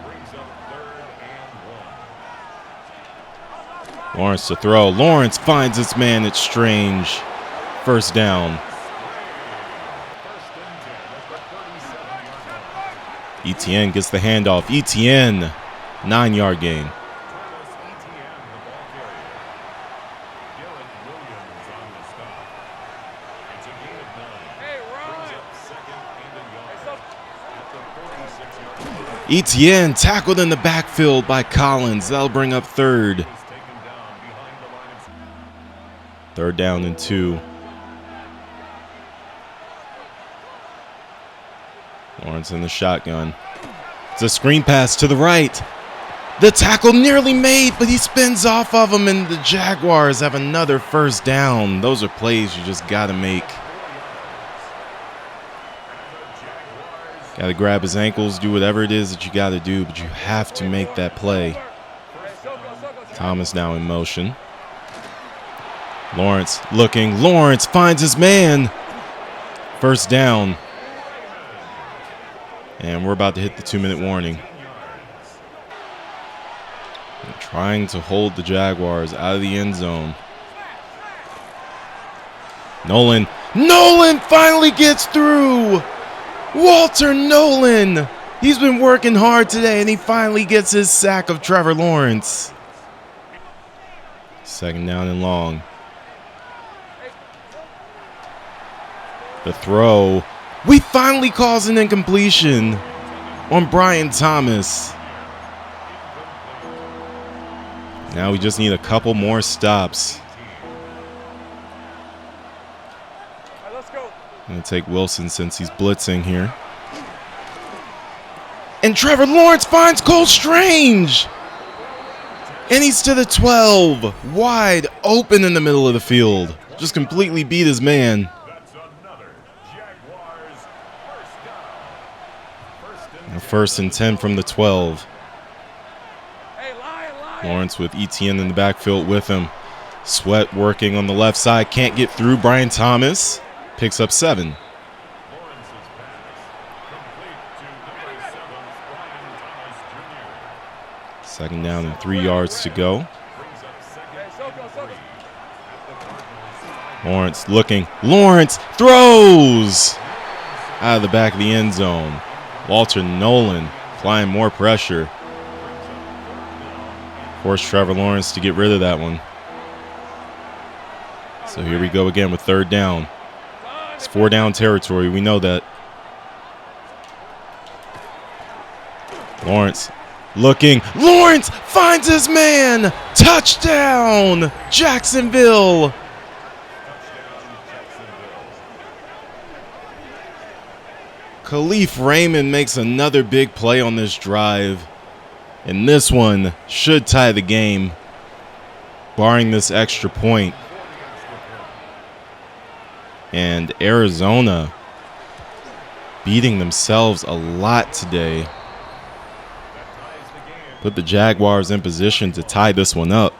Brings up 3rd and 1. Lawrence to throw. Lawrence finds his man. It's Strange. First down. First and 10 at the 37-yard line. Etienne gets the handoff. Etienne, 9-yard gain. Travis Etienne, the ball carrier. Garrett Williams on the stop. It's a gain of 9. Brings up 2nd and a yard at the 46-yard line. Etienne tackled in the backfield by Collins. That'll bring up 3rd. He's taken down behind the line of 3rd down and 2. Lawrence in the shotgun. It's a screen pass to the right. The tackle nearly made, but he spins off of him, and the Jaguars have another first down. Those are plays you just got to make. And the Jaguars Got to grab his ankles, do whatever it is that you got to do, but you have to make that play. Thomas now in motion. Lawrence looking. Lawrence finds his man. First down. And we're about to hit the 2-minute warning. And trying to hold the Jaguars out of the end zone. Nolan. Nolan finally gets through. Walter Nolan. He's been working hard today, and he finally gets his sack of Trevor Lawrence. Second down and long. The throw. We finally cause an incompletion on Brian Thomas. Now we just need a couple more stops. I'm going to take Wilson since he's blitzing here. And Trevor Lawrence finds Cole Strange. And he's to the 12. Wide open in the middle of the field. Just completely beat his man. Now 1st and 10 from the 12. Lawrence with ETN in the backfield with him. Sweat working on the left side. Can't get through. Brian Thomas picks up 7. Second down and 3 yards to go. Lawrence looking. Lawrence throws out of the back of the end zone. Walter Nolan applying more pressure. Forced Trevor Lawrence to get rid of that one. So here we go again with 3rd down. It's 4-down territory. We know that. Lawrence looking. Lawrence finds his man. Touchdown, Jacksonville. Khalif Raymond makes another big play on this drive. And this one should tie the game, barring this extra point. And Arizona beating themselves a lot today. Put the Jaguars in position to tie this one up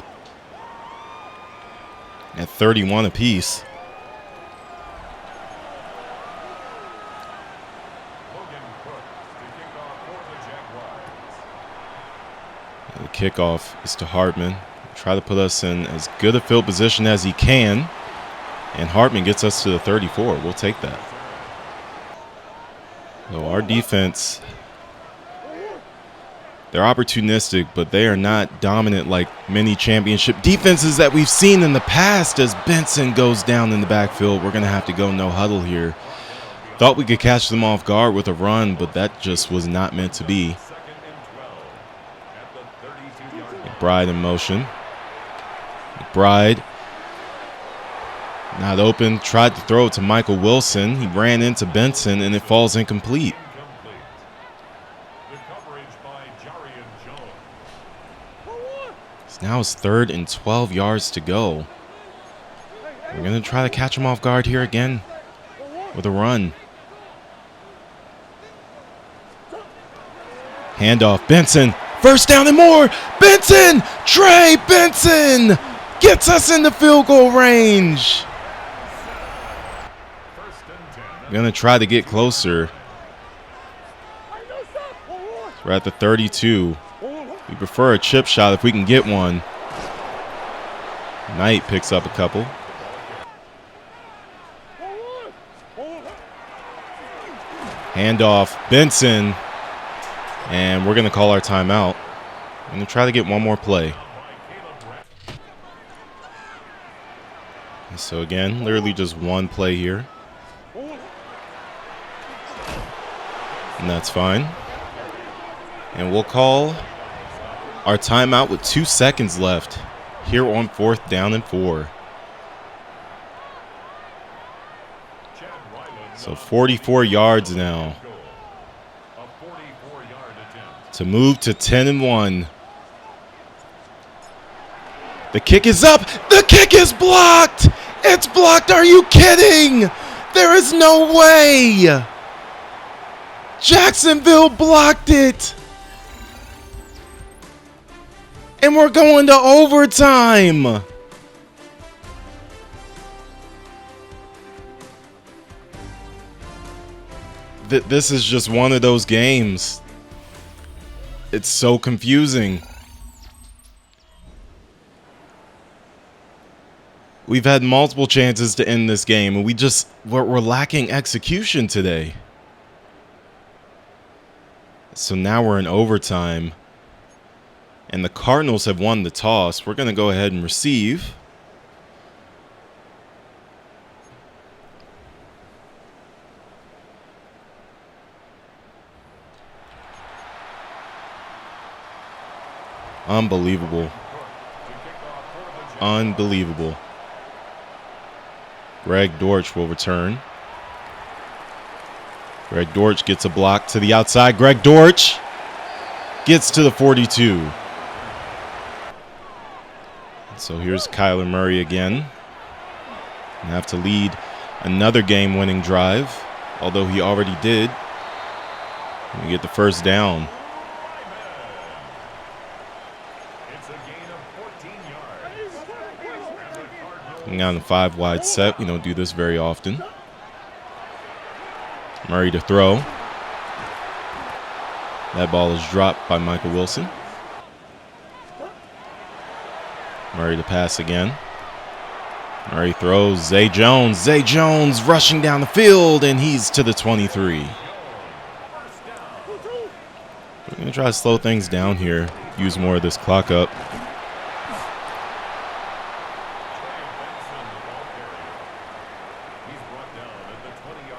at 31 apiece. The kickoff is to Hartman. Try to put us in as good a field position as he can. And Hartman gets us to the 34. We'll take that. So our defense, they're opportunistic, but they are not dominant like many championship defenses that we've seen in the past. As Benson goes down in the backfield, we're going to have to go no huddle here. Thought we could catch them off guard with a run, but that just was not meant to be. McBride in motion. McBride not open. Tried to throw it to Michael Wilson. He ran into Benson, and it falls incomplete. So now it's 3rd and 12 yards to go. We're going to try to catch him off guard here again with a run. Handoff. Benson. First down and more. Benson. Trey Benson gets us in the field goal range. Going to try to get closer. We're at the 32. We prefer a chip shot if we can get one. Knight picks up a couple. Handoff. Benson. And we're going to call our timeout. I'm going to try to get one more play. So again, literally just one play here. And that's fine. And we'll call our timeout with 2 seconds left here on 4th down and 4. So 44 yards now to move to 10-1. The kick is up. The kick is blocked. It's blocked. Are you kidding? There is no way. Jacksonville blocked it. And we're going to overtime. This is just one of those games. It's so confusing. We've had multiple chances to end this game, and we're lacking execution today. So now we're in overtime, and the Cardinals have won the toss. We're going to go ahead and receive. Unbelievable. Unbelievable. Greg Dortch will return. Greg Dortch gets a block to the outside. Greg Dortch gets to the 42. So here's Kyler Murray again. And have to lead another game-winning drive, although he already did. We get the first down. On a 5-wide set. We don't do this very often. Murray to throw. That ball is dropped by Michael Wilson. Murray to pass again. Murray throws. Zay Jones. Zay Jones rushing down the field, and he's to the 23. We're going to try to slow things down here. Use more of this clock up.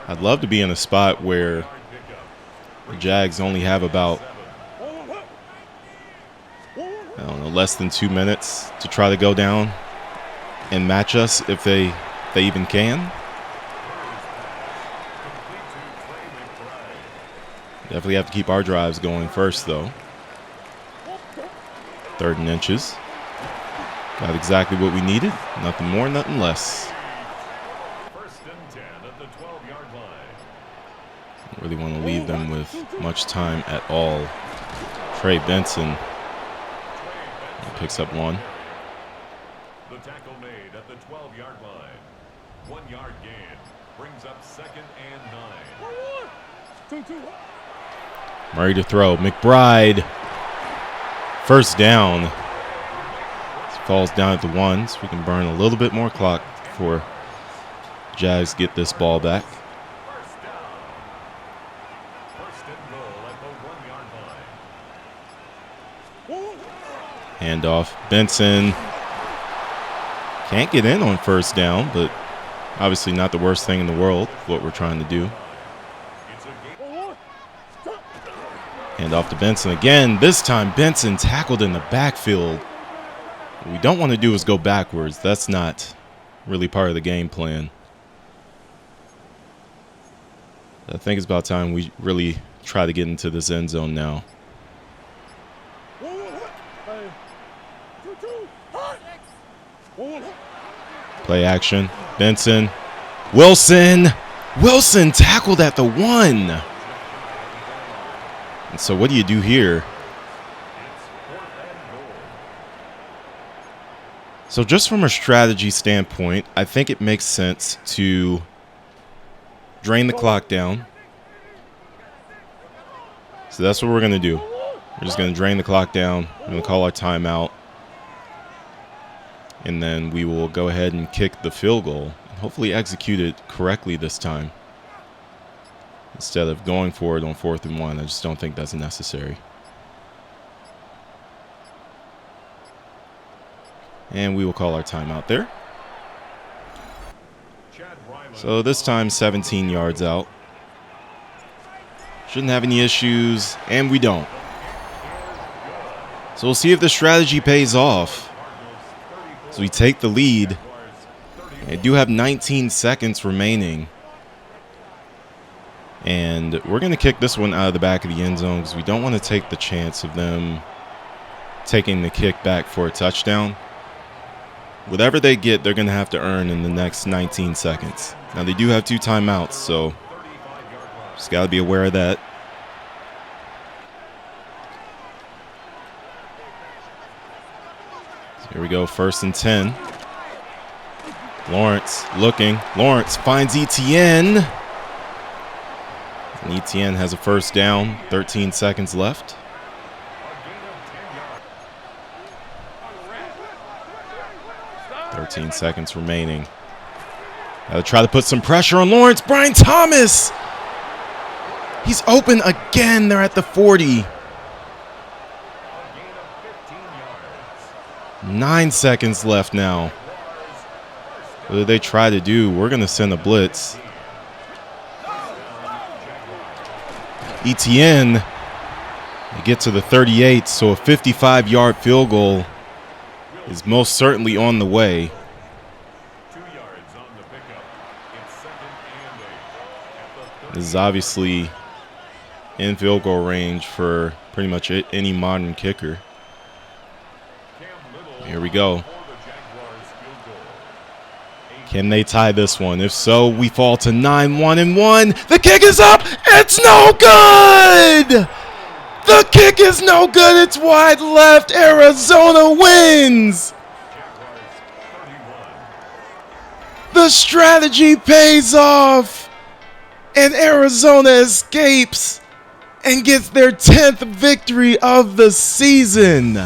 I'd love to be in a spot where the Jags only have about, I don't know, less than 2 minutes to try to go down and match us if they even can. Definitely have to keep our drives going first, though. 3rd and inches. Got exactly what we needed. Nothing more, nothing less. Really want to leave them with much time at all. Trey Benson picks up 1. The tackle made at the 12-yard line. 1-yard gain brings up 2nd and 9. Murray to throw. McBride. First down. Falls down at the 1, so we can burn a little bit more clock before Jags get this ball back. Handoff. Benson can't get in on first down, but obviously not the worst thing in the world, what we're trying to do. Handoff to Benson again. This time Benson tackled in the backfield. What we don't want to do is go backwards. That's not really part of the game plan. I think it's about time we really try to get into this end zone now. Play action. Benson. Wilson. Wilson tackled at the 1. And so what do you do here? So just from a strategy standpoint, I think it makes sense to drain the clock down. So that's what we're going to do. We're just going to drain the clock down. We're going to call our timeout. And then we will go ahead and kick the field goal and hopefully execute it correctly this time. Instead of going for it on 4th and 1, I just don't think that's necessary. And we will call our timeout there. So this time 17 yards out. Shouldn't have any issues, and we don't. So we'll see if the strategy pays off. So we take the lead. They do have 19 seconds remaining. And we're going to kick this one out of the back of the end zone because we don't want to take the chance of them taking the kick back for a touchdown. Whatever they get, they're going to have to earn in the next 19 seconds. Now, they do have 2 timeouts, so just got to be aware of that. Here we go, 1st and 10. Lawrence looking. Lawrence finds Etienne. And Etienne has a 1st down, 13 seconds left. 13 seconds remaining. Gotta try to put some pressure on Lawrence. Brian Thomas! He's open again. They're at the 40. 9 seconds left now. What do they try to do? We're going to send a blitz. Etienne. They get to the 38, so a 55-yard field goal is most certainly on the way. 2 yards on the pickup. It's 2nd and 8. This is obviously in field goal range for pretty much any modern kicker. Here we go. Can they tie this one? If so, we fall to 9-1-1. The kick is up. It's no good. The kick is no good. It's wide left. Arizona wins. The strategy pays off. And Arizona escapes and gets their 10th victory of the season.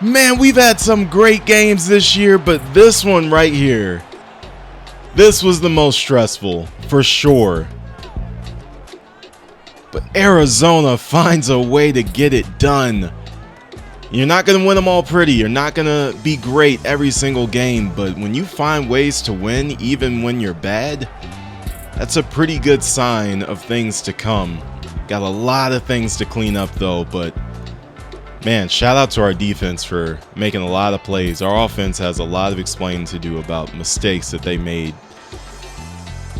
Man, we've had some great games this year, but this one right here, this was the most stressful, for sure. But Arizona finds a way to get it done. You're not going to win them all pretty. You're not going to be great every single game, but when you find ways to win, even when you're bad, that's a pretty good sign of things to come. Got a lot of things to clean up, though, but man, shout out to our defense for making a lot of plays. Our offense has a lot of explaining to do about mistakes that they made.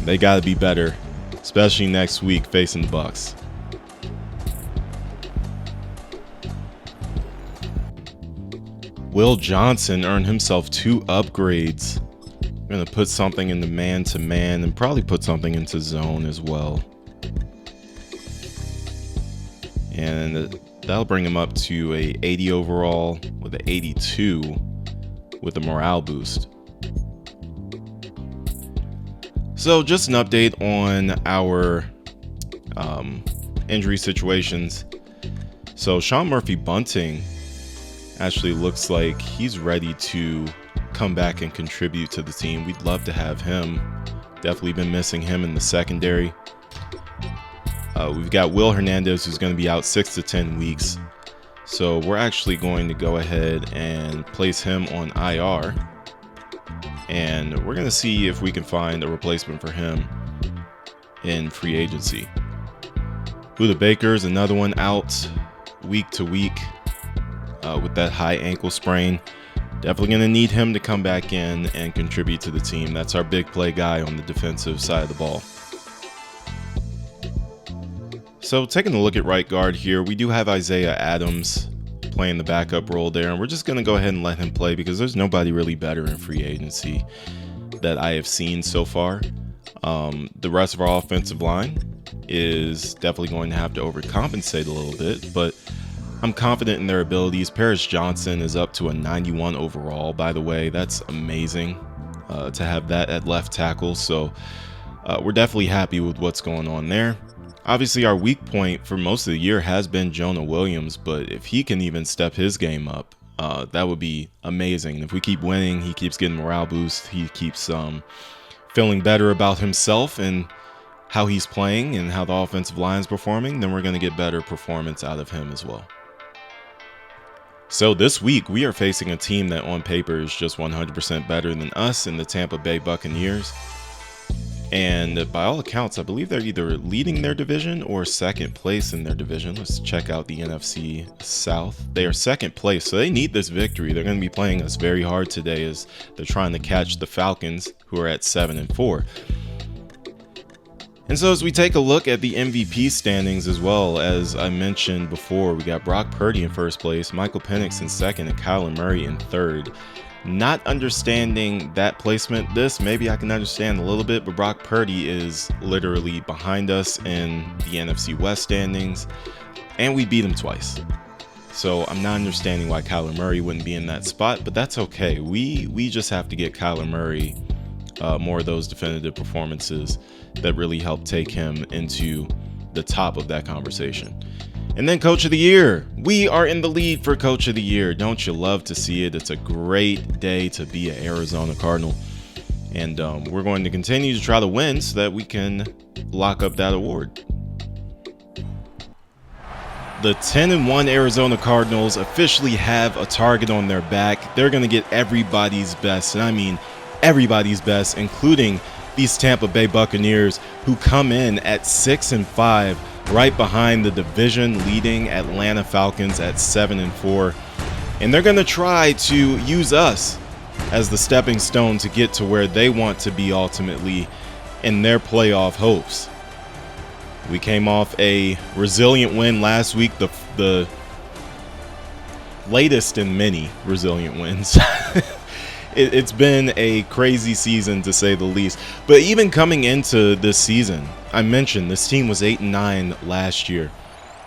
They got to be better, especially next week facing the Bucs. Will Johnson earned himself 2 upgrades. I'm going to put something into man-to-man and probably put something into zone as well. And that'll bring him up to a 80 overall with an 82 with a morale boost. So just an update on our injury situations. So Sean Murphy-Bunting actually looks like he's ready to come back and contribute to the team. We'd love to have him. Definitely been missing him in the secondary. We've got Will Hernandez, who's going to be out 6 to 10 weeks. So we're actually going to go ahead and place him on IR. And we're going to see if we can find a replacement for him in free agency. Buda Baker's another one out week to week with that high ankle sprain. Definitely going to need him to come back in and contribute to the team. That's our big play guy on the defensive side of the ball. So taking a look at right guard here, we do have Isaiah Adams playing the backup role there, and we're just going to go ahead and let him play because there's nobody really better in free agency that I have seen so far. The rest of our offensive line is definitely going to have to overcompensate a little bit, but I'm confident in their abilities. Paris Johnson is up to a 91 overall, by the way. That's amazing to have that at left tackle, so we're definitely happy with what's going on there. Obviously, our weak point for most of the year has been Jonah Williams, but if he can even step his game up, that would be amazing. If we keep winning, he keeps getting morale boost, he keeps feeling better about himself and how he's playing and how the offensive line is performing, then we're going to get better performance out of him as well. So this week, we are facing a team that on paper is just 100% better than us in the Tampa Bay Buccaneers. And by all accounts, I believe they're either leading their division or second place in their division. Let's check out the NFC South. They are second place, so they need this victory. They're going to be playing us very hard today as they're trying to catch the Falcons, who are at 7-4. And so as we take a look at the MVP standings as well, as I mentioned before, we got Brock Purdy in first place, Michael Penix in second, and Kyler Murray in third. Not understanding that placement, maybe I can understand a little bit, but Brock Purdy is literally behind us in the NFC West standings, and we beat him twice. So I'm not understanding why Kyler Murray wouldn't be in that spot, but that's okay. We just have to get Kyler Murray more of those definitive performances that really help take him into the top of that conversation. And then Coach of the Year. We are in the lead for Coach of the Year. Don't you love to see it? It's a great day to be an Arizona Cardinal. And we're going to continue to try to win so that we can lock up that award. The 10-1 Arizona Cardinals officially have a target on their back. They're going to get everybody's best, and I mean everybody's best, including these Tampa Bay Buccaneers, who come in at 6-5, right behind the division-leading Atlanta Falcons at 7-4. And they're going to try to use us as the stepping stone to get to where they want to be ultimately in their playoff hopes. We came off a resilient win last week, the latest in many resilient wins. It's been a crazy season, to say the least. But even coming into this season, I mentioned this team was 8-9 last year.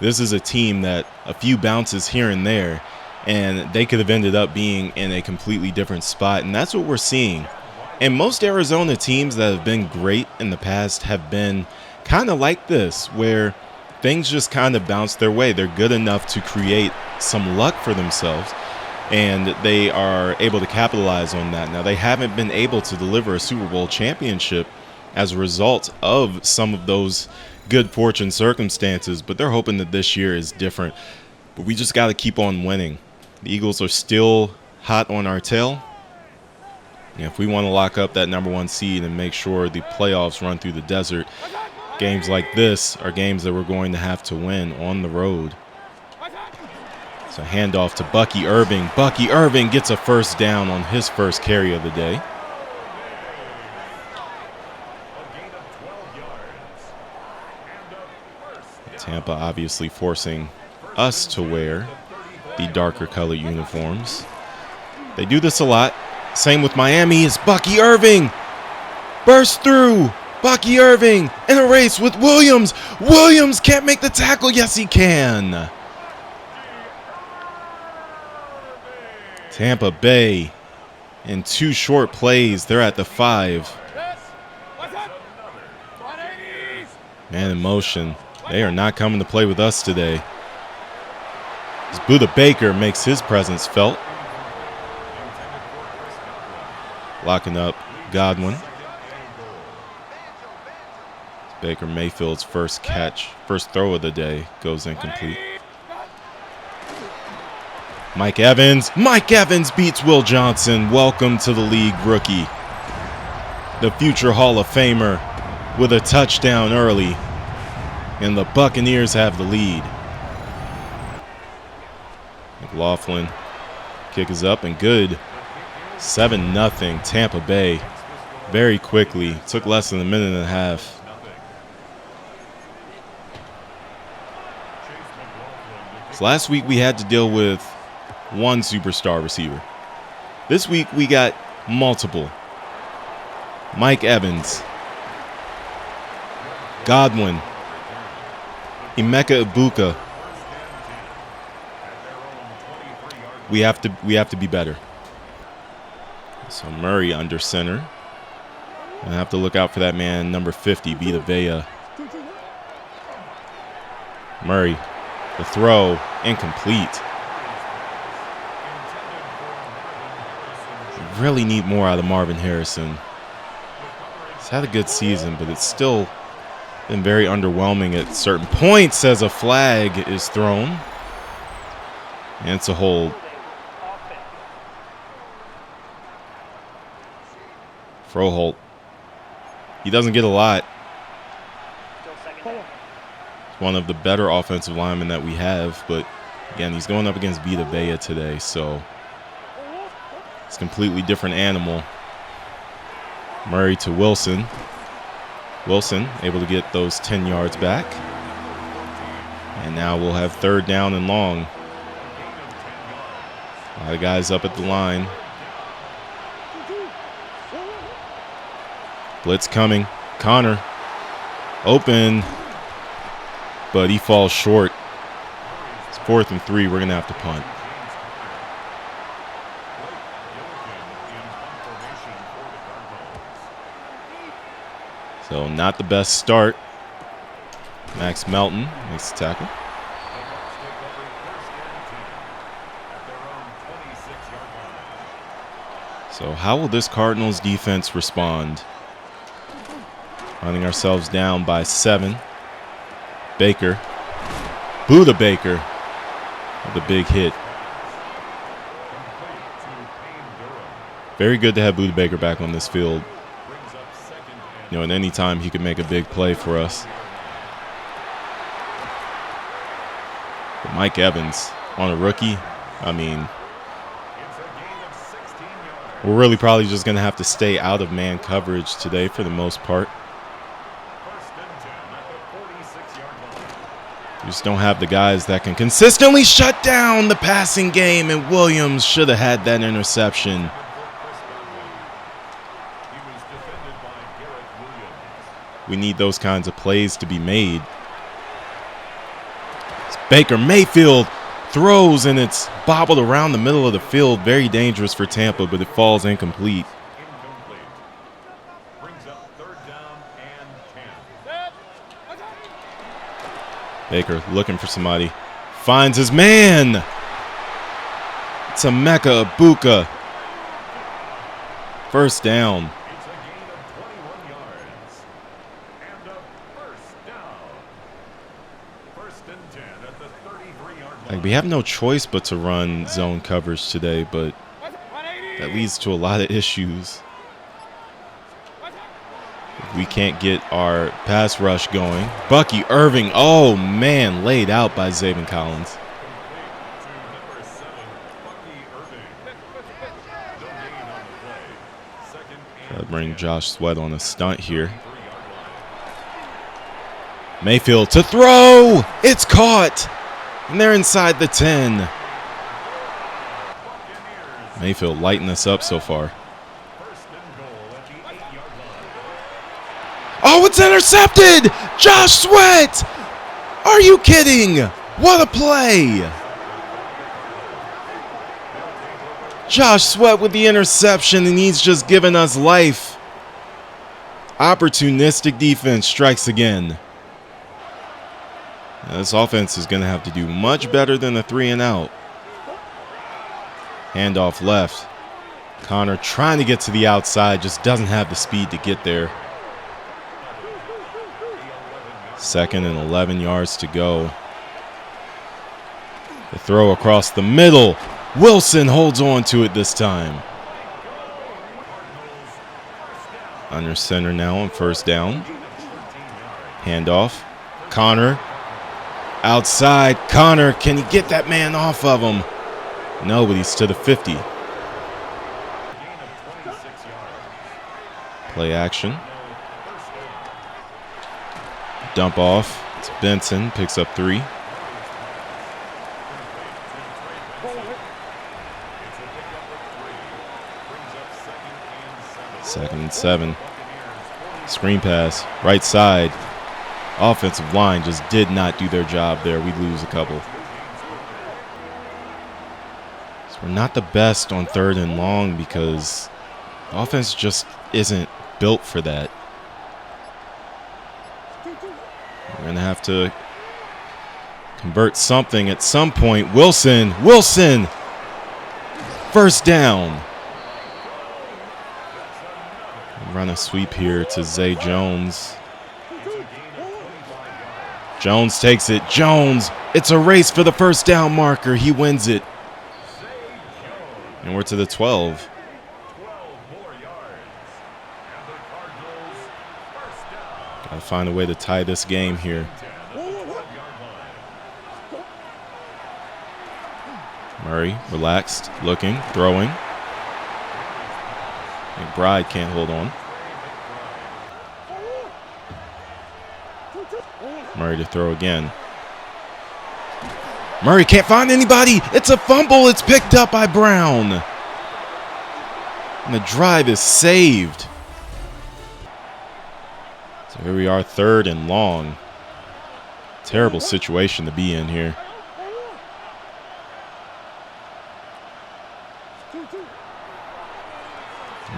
This is a team that a few bounces here and there, and they could have ended up being in a completely different spot. And that's what we're seeing. And most Arizona teams that have been great in the past have been kind of like this, where things just kind of bounce their way. They're good enough to create some luck for themselves, and they are able to capitalize on that. Now, they haven't been able to deliver a Super Bowl championship as a result of some of those good fortune circumstances, but they're hoping that this year is different. But we just got to keep on winning. The Eagles are still hot on our tail. And if we want to lock up that #1 seed and make sure the playoffs run through the desert, games like this are games that we're going to have to win on the road. So handoff to Bucky Irving. Bucky Irving gets a first down on his first carry of the day. Tampa obviously forcing us to wear the darker colored uniforms. They do this a lot. Same with Miami. Is Bucky Irving. Burst through. Bucky Irving in a race with Williams. Williams can't make the tackle. Yes, he can. Tampa Bay in 2 short plays. They're at the 5. Man in motion. They are not coming to play with us today. As Buda Baker makes his presence felt. Locking up Godwin. Baker Mayfield's first throw of the day goes incomplete. Mike Evans. Mike Evans beats Will Johnson. Welcome to the league, rookie. The future Hall of Famer with a touchdown early. And the Buccaneers have the lead. McLaughlin. Kick is up and good. 7-0 Tampa Bay. Very quickly. Took less than a minute and a half. So last week we had to deal with one superstar receiver. This week we got multiple. Mike Evans, Godwin, Emeka Egbuka. We have to be better. So Murray under center. I have to look out for that man, number 50, Vita Vea. Murray, the throw, incomplete. We really need more out of Marvin Harrison. He's had a good season, but it's still been very underwhelming at certain points as a flag is thrown. And it's a hold. Froholt. He doesn't get a lot. He's one of the better offensive linemen that we have, but again, he's going up against Vita Vea today, so it's a completely different animal. Murray to Wilson. Wilson able to get those 10 yards back. And now we'll have 3rd down and long. A lot of guys up at the line. Blitz coming. Connor. Open. But he falls short. As 4th and 3. We're going to have to punt. So not the best start. Max Melton makes the tackle. So how will this Cardinals defense respond? Finding ourselves down by 7. Baker. Buda Baker. The big hit. Very good to have Buda Baker back on this field. You know, at any time he could make a big play for us. But Mike Evans on a rookie, I mean, we're really probably just going to have to stay out of man coverage today for the most part. We just don't have the guys that can consistently shut down the passing game, and Williams should have had that interception. We need those kinds of plays to be made. It's Baker Mayfield throws, and it's bobbled around the middle of the field. Very dangerous for Tampa, but it falls incomplete. Baker looking for somebody. Finds his man. It's Emeka Egbuka. First down. Like, we have no choice but to run zone coverage today, but that leads to a lot of issues. We can't get our pass rush going. Bucky Irving, oh man, laid out by Zaven Collins. Gotta bring Josh Sweat on a stunt here. Mayfield to throw! It's caught! And they're inside the 10. Mayfield lighting us up so far. Oh, it's intercepted! Josh Sweat! Are you kidding? What a play! Josh Sweat with the interception, and he's just given us life. Opportunistic defense strikes again. Now, this offense is going to have to do much better than a 3 and out. Handoff left. Connor trying to get to the outside, just doesn't have the speed to get there. 2nd and 11 yards to go. The throw across the middle. Wilson holds on to it this time. Under center now on first down. Handoff. Connor. Outside. Connor, can he get that man off of him? No, but he's to the 50. Play action. Dump off. It's Benson. Picks up 3. Second and 7. Screen pass. Right side. Offensive line just did not do their job there. We lose a couple. So we're not the best on 3rd and long because the offense just isn't built for that. We're going to have to convert something at some point. Wilson. First down. Run a sweep here to Zay Jones. Jones takes it. Jones. It's a race for the first down marker. He wins it. And we're to the 12. Gotta find a way to tie this game here. Murray, relaxed, looking, throwing. McBride can't hold on. Murray to throw again. Murray can't find anybody. It's a fumble. It's picked up by Brown. And the drive is saved. So here we are, 3rd and long. Terrible situation to be in here.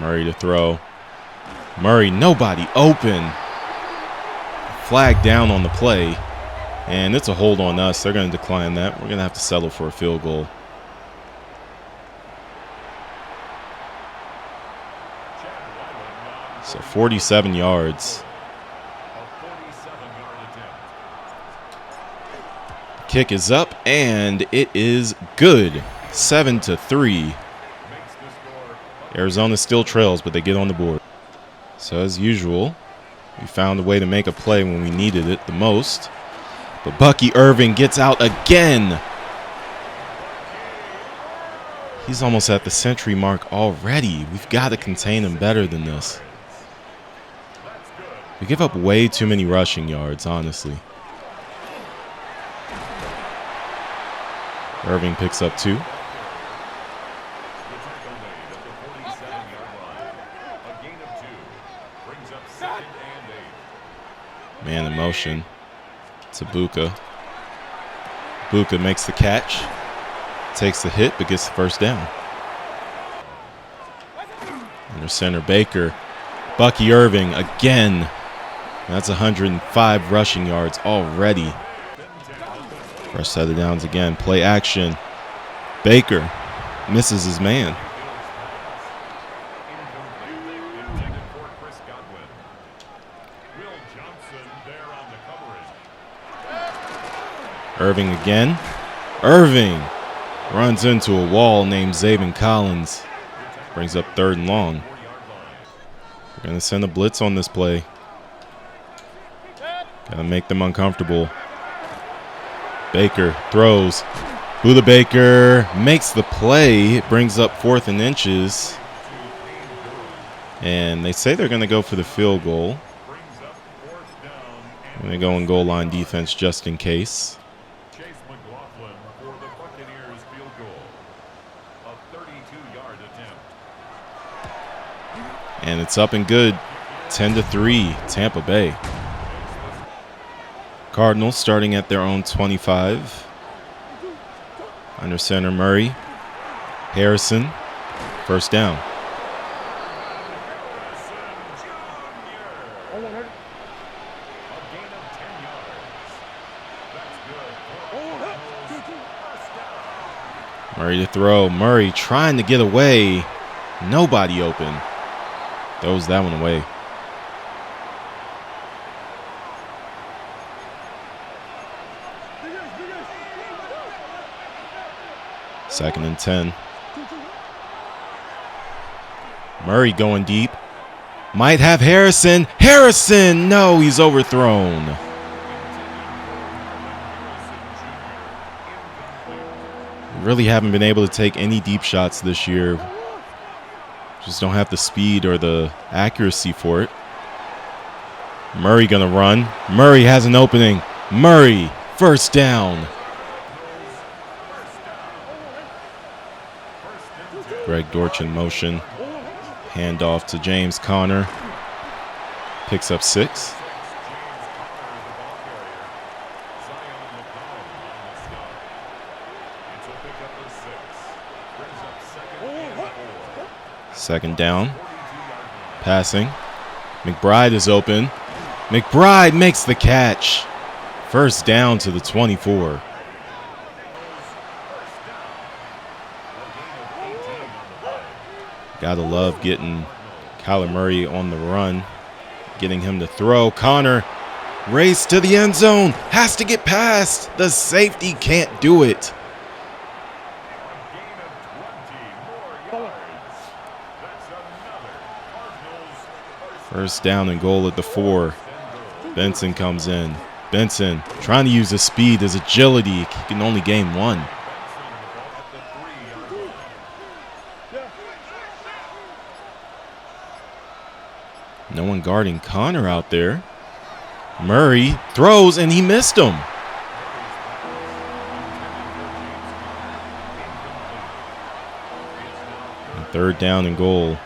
Murray to throw. Murray, nobody open. Flag down on the play. And it's a hold on us. They're going to decline that. We're going to have to settle for a field goal. So 47 yards. Kick is up, and it is good. 7-3. Arizona still trails, but they get on the board. So as usual, we found a way to make a play when we needed it the most. But Bucky Irving gets out again. He's almost at the century mark already. We've got to contain him better than this. We give up way too many rushing yards, honestly. Irving picks up 2. Man in motion. It's a Buka. Buka makes the catch. Takes the hit, but gets the first down. Under center, Baker. Bucky Irving again. That's 105 rushing yards already. First set of downs again. Play action. Baker misses his man. Irving again. Irving runs into a wall named Zaven Collins. Brings up 3rd and long. We're going to send a blitz on this play. Got to make them uncomfortable. Baker throws. Buda Baker makes the play. It brings up 4th and inches. And they say they're going to go for the field goal. I'm going to go in goal line defense just in case. For the Buccaneers field goal, a 32-yard attempt. And it's up and good. 10-3, Tampa Bay. Cardinals starting at their own 25. Under center, Murray. Harrison, first down. Murray to throw. Murray trying to get away. Nobody open. Throws that one away. Second and 10. Murray going deep. Might have Harrison. Harrison! No, he's overthrown. Really haven't been able to take any deep shots this year. Just don't have the speed or the accuracy for it. Murray gonna run. Murray has an opening. Murray, first down. Greg Dortch in motion. Handoff to James Conner. Picks up 6. Second down. Passing. McBride is open. McBride makes the catch. First down to the 24. Gotta love getting Kyler Murray on the run. Getting him to throw. Conner. Race to the end zone. Has to get past. The safety can't do it. First down and goal at the 4. Benson comes in. Benson trying to use his speed, his agility. He can only gain 1. No one guarding Conner out there. Murray throws and he missed him. And 3rd down and goal.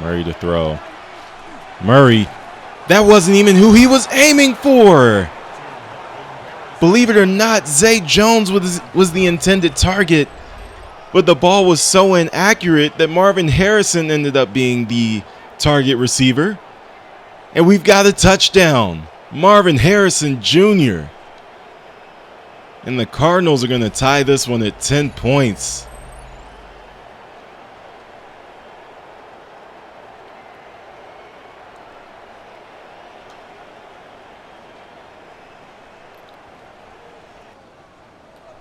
Murray to throw. Murray, that wasn't even who he was aiming for. Believe it or not, Zay Jones was the intended target, but the ball was so inaccurate that Marvin Harrison ended up being the target receiver. And we've got a touchdown. Marvin Harrison Jr. And the Cardinals are going to tie this one at 10 points.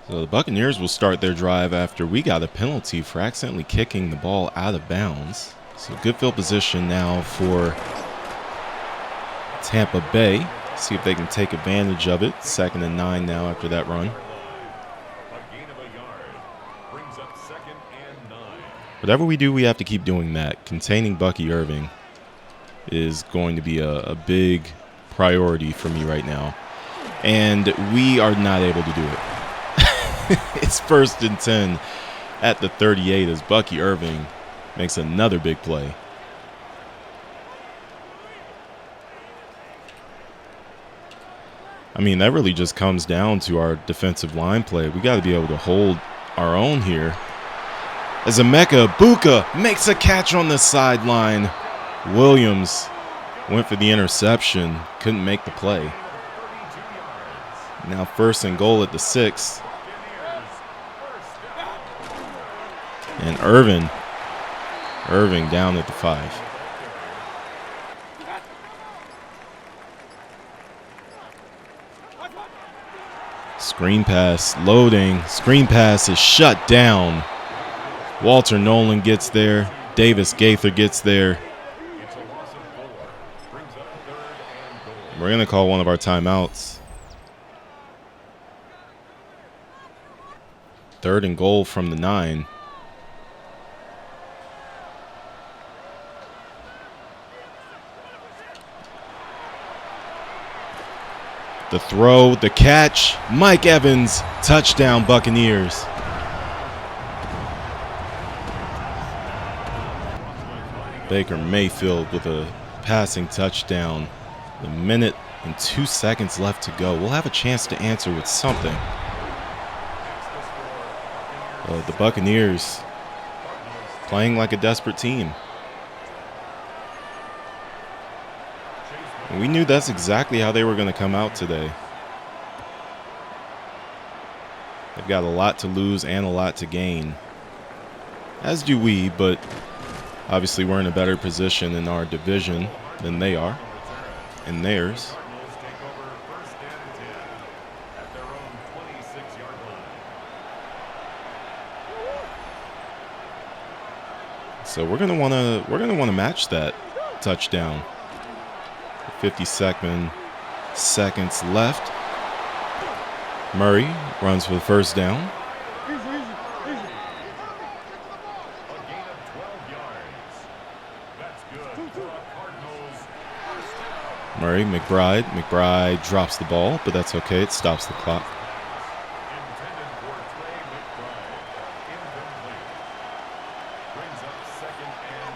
So the Buccaneers will start their drive after we got a penalty for accidentally kicking the ball out of bounds. So good field position now for Tampa Bay. See if they can take advantage of it. 2nd and 9 now after that run. Whatever we do, we have to keep doing that. Containing Bucky Irving is going to be a big priority for me right now. And we are not able to do it. It's 1st and 10 at the 38 as Bucky Irving makes another big play. I mean, that really just comes down to our defensive line play. We got to be able to hold our own here. As Emeka Buka makes a catch on the sideline. Williams went for the interception, couldn't make the play. Now 1st and goal at the 6. And Irving down at the 5. Screen pass loading. Screen pass is shut down. Walter Nolan gets there. Davis Gaither gets there. We're going to call one of our timeouts. 3rd and goal from the 9. The throw, the catch, Mike Evans, touchdown Buccaneers. Baker Mayfield with a passing touchdown. A minute and 2 seconds left to go. We'll have a chance to answer with something. The Buccaneers playing like a desperate team. And we knew that's exactly how they were going to come out today. They've got a lot to lose and a lot to gain. As do we, but obviously we're in a better position in our division than they are in theirs. So we're gonna wanna match that touchdown. 52 seconds left. Murray runs for the 1st down. Murray, McBride drops the ball, but that's okay. It stops the clock.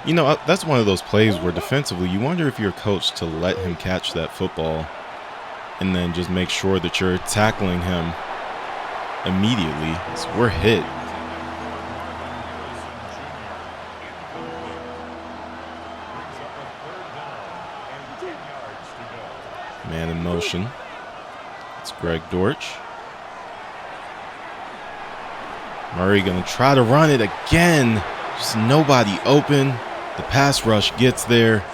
You know, that's one of those plays where defensively you wonder if you're coached to let him catch that football and then just make sure that you're tackling him immediately. So we're hit. Man in motion. It's Greg Dortch. Murray going to try to run it again. Just nobody open. The pass rush gets there.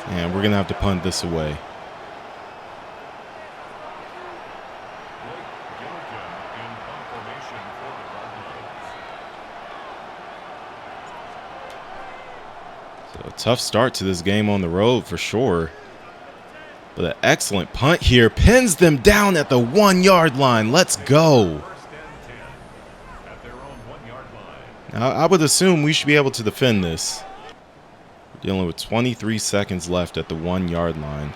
And we're going to have to punt this away. So a tough start to this game on the road for sure. But an excellent punt here. Pins them down at the 1-yard line. Let's go. Now, I would assume we should be able to defend this. We're dealing with 23 seconds left at the 1-yard line.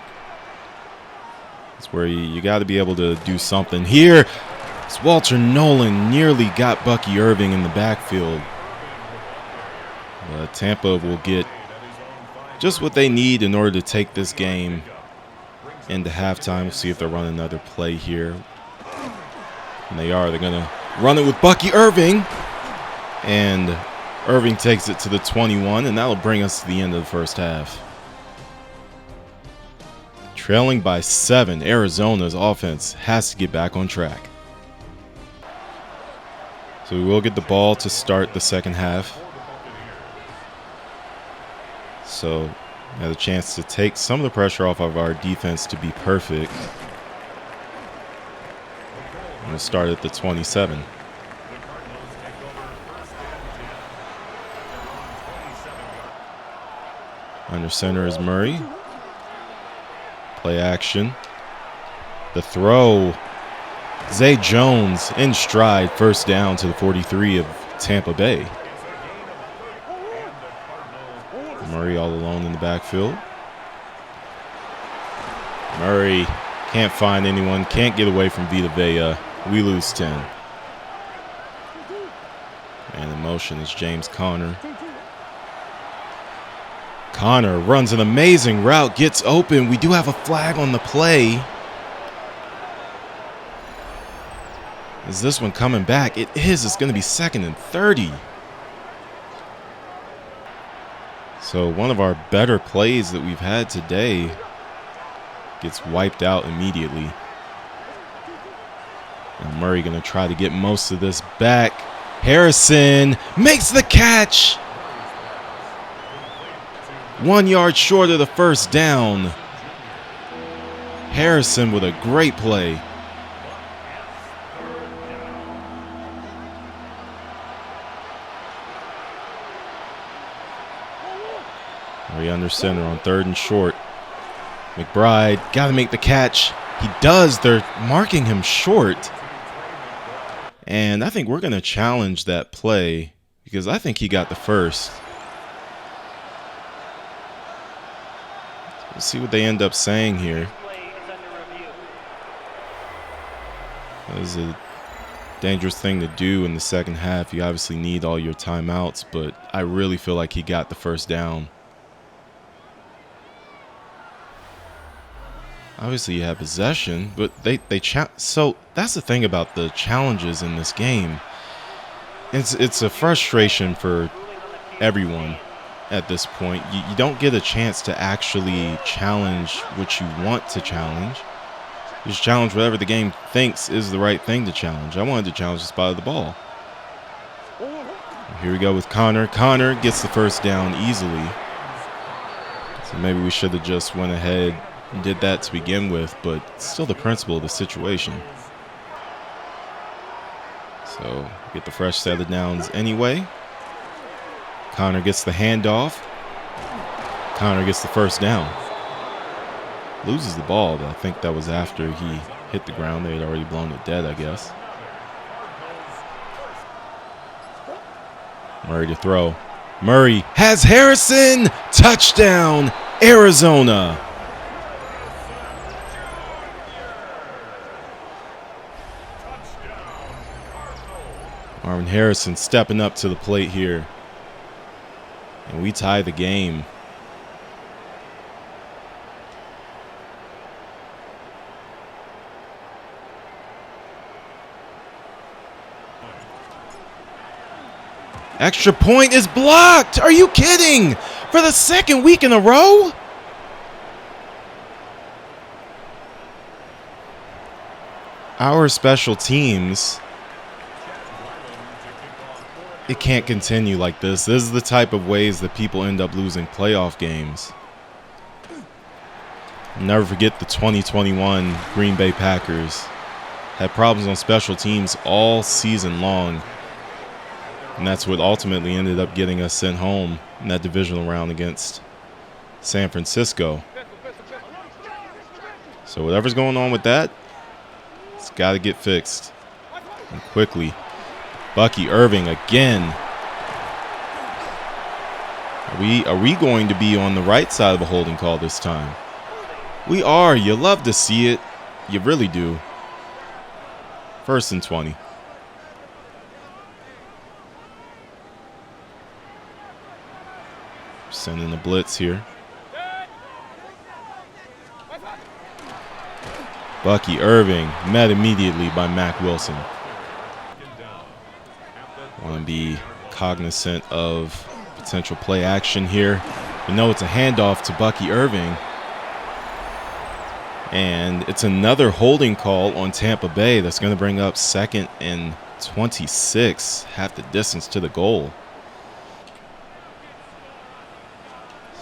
That's where you got to be able to do something. Here, it's Walter Nolan nearly got Bucky Irving in the backfield. Tampa will get just what they need in order to take this game into halftime. We'll see if they'll run another play here. And they are. They're going to run it with Bucky Irving. And Irving takes it to the 21, and that'll bring us to the end of the first half. Trailing by 7, Arizona's offense has to get back on track. So we will get the ball to start the second half. So we have a chance to take some of the pressure off of our defense to be perfect. And we'll start at the 27. Under center is Murray. Play action. The throw. Zay Jones in stride, first down to the 43 of Tampa Bay. Murray all alone in the backfield. Murray can't find anyone, can't get away from Vita Vea. We lose 10. And in motion is James Conner. Conner runs an amazing route, gets open. We do have a flag on the play. Is this one coming back? It is. It's going to be 2nd and 30. So one of our better plays that we've had today gets wiped out immediately. And Murray going to try to get most of this back. Harrison makes the catch. 1 yard short of the first down. Harrison with a great play. Murray under center on 3rd and short. McBride got to make the catch. He does. They're marking him short. And I think we're going to challenge that play because I think he got the first. Let's see what they end up saying here. That is a dangerous thing to do in the second half. You obviously need all your timeouts, but I really feel like he got the first down. Obviously, you have possession, but so that's the thing about the challenges in this game. It's a frustration for everyone at this point. You don't get a chance to actually challenge what you want to challenge. You just challenge whatever the game thinks is the right thing to challenge. I wanted to challenge the spot of the ball. Here we go with Conner. Conner gets the first down easily. So maybe we should have just went ahead and did that to begin with, but still the principle of the situation. So get the fresh set of downs anyway. Conner gets the handoff. Conner gets the first down. Loses the ball, but I think that was after he hit the ground. They had already blown it dead, I guess. Murray to throw. Murray has Harrison. Touchdown, Arizona. Marvin Harrison stepping up to the plate here. And we tie the game. Extra point is blocked. Are you kidding? For the second week in a row? Our special teams, it can't continue like this. This is the type of ways that people end up losing playoff games. I'll never forget the 2021 Green Bay Packers. Had problems on special teams all season long. And that's what ultimately ended up getting us sent home in that divisional round against San Francisco. So whatever's going on with that, it's got to get fixed. And quickly. Bucky Irving again. Are we going to be on the right side of a holding call this time? We are. You love to see it. You really do. 1st and 20. Sending a blitz here. Bucky Irving met immediately by Mack Wilson. Want to be cognizant of potential play action here. We know it's a handoff to Bucky Irving. And it's another holding call on Tampa Bay that's going to bring up 2nd and 26, half the distance to the goal.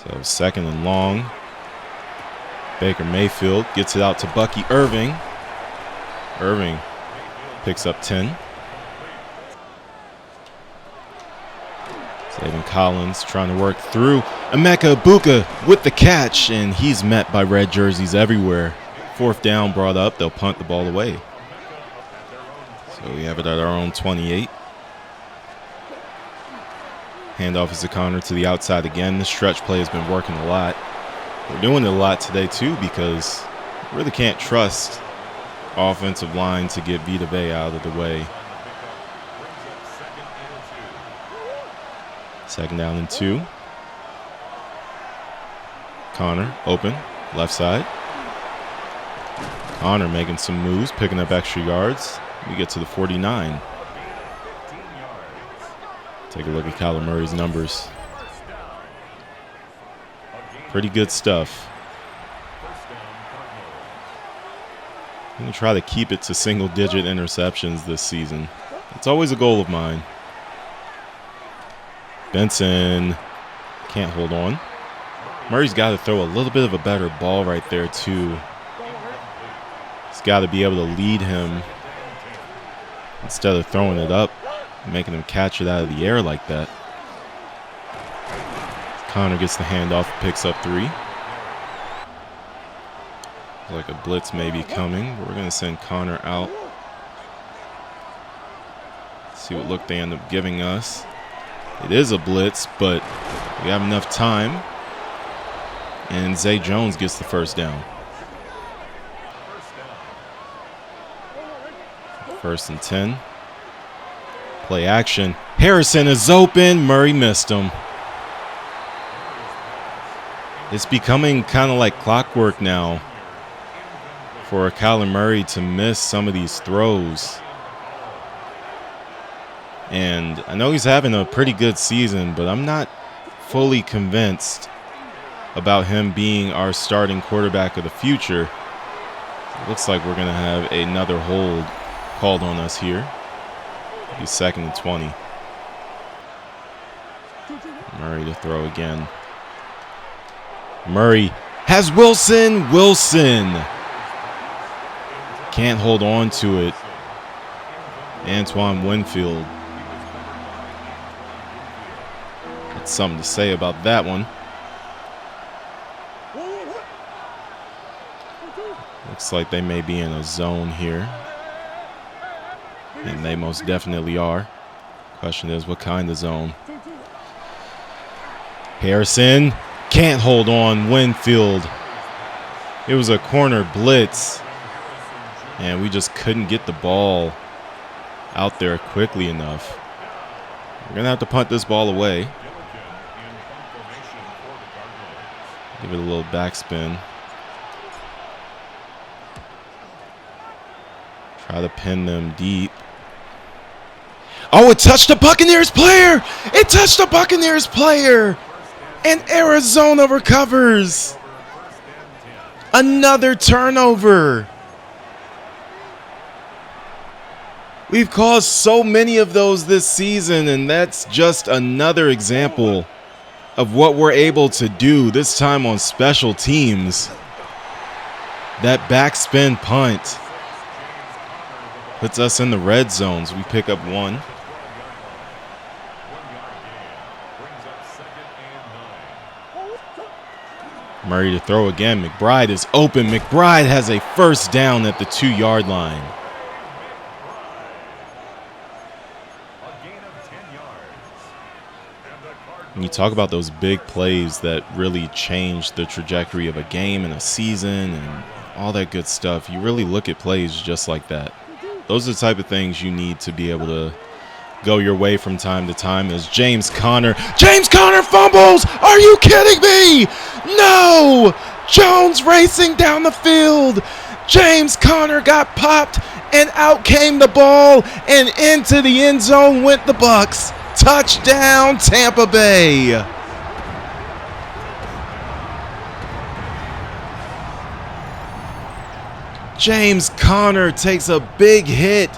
So 2nd and long. Baker Mayfield gets it out to Bucky Irving. Irving picks up 10. Zayden Collins trying to work through. Emeka Ibuka with the catch, and he's met by red jerseys everywhere. 4th down brought up. They'll punt the ball away. So we have it at our own 28. Handoff is to Connor to the outside again. The stretch play has been working a lot. We're doing it a lot today, too, because we really can't trust offensive line to get Vita Vea out of the way. 2nd down and 2. Connor open, left side. Connor making some moves, picking up extra yards. We get to the 49. Take a look at Kyler Murray's numbers. Pretty good stuff. I'm going to try to keep it to single-digit interceptions this season. It's always a goal of mine. Benson can't hold on. Murray's got to throw a little bit of a better ball right there, too. He's got to be able to lead him instead of throwing it up, making him catch it out of the air like that. Connor gets the handoff, picks up 3. Looks like a blitz may be coming, but we're going to send Connor out. See what look they end up giving us. It is a blitz, but we have enough time. And Zay Jones gets the 1st down. 1st and 10. Play action. Harrison is open. Murray missed him. It's becoming kind of like clockwork now for Kyler Murray to miss some of these throws. And I know he's having a pretty good season, but I'm not fully convinced about him being our starting quarterback of the future. It looks like we're going to have another hold called on us here. It'll be 2nd and 20. Murray to throw again. Murray has Wilson. Wilson can't hold on to it. Antoine Winfield. That's something to say about that one. Looks like they may be in a zone here. And they most definitely are. Question is, what kind of zone? Harrison can't hold on. Winfield. It was a corner blitz. And we just couldn't get the ball out there quickly enough. We're going to have to punt this ball away. Give it a little backspin. Try to pin them deep. Oh, it touched a Buccaneers player! It touched a Buccaneers player! And Arizona recovers! Another turnover! We've caused so many of those this season, and that's just another example of what we're able to do, this time on special teams. That backspin punt puts us in the red zones. We pick up 1. Murray to throw again. McBride is open. McBride has a 1st down at the 2-yard line. When you talk about those big plays that really change the trajectory of a game and a season and all that good stuff, you really look at plays just like that. Those are the type of things you need to be able to go your way from time to time. As James Conner fumbles! Are you kidding me? No! Jones racing down the field. James Conner got popped and out came the ball, and into the end zone went the Bucs. Touchdown, Tampa Bay. James Conner takes a big hit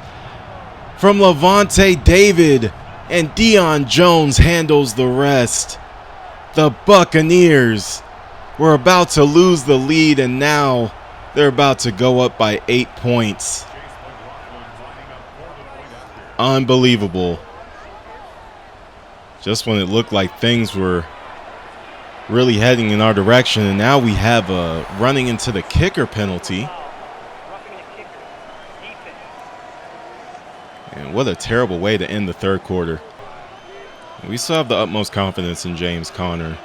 from Levante David, and Deion Jones handles the rest. The Buccaneers were about to lose the lead, and now they're about to go up by 8 points. Unbelievable. Just when it looked like things were really heading in our direction, and now we have a running into the kicker penalty. And what a terrible way to end the third quarter. We still have the utmost confidence in James Conner.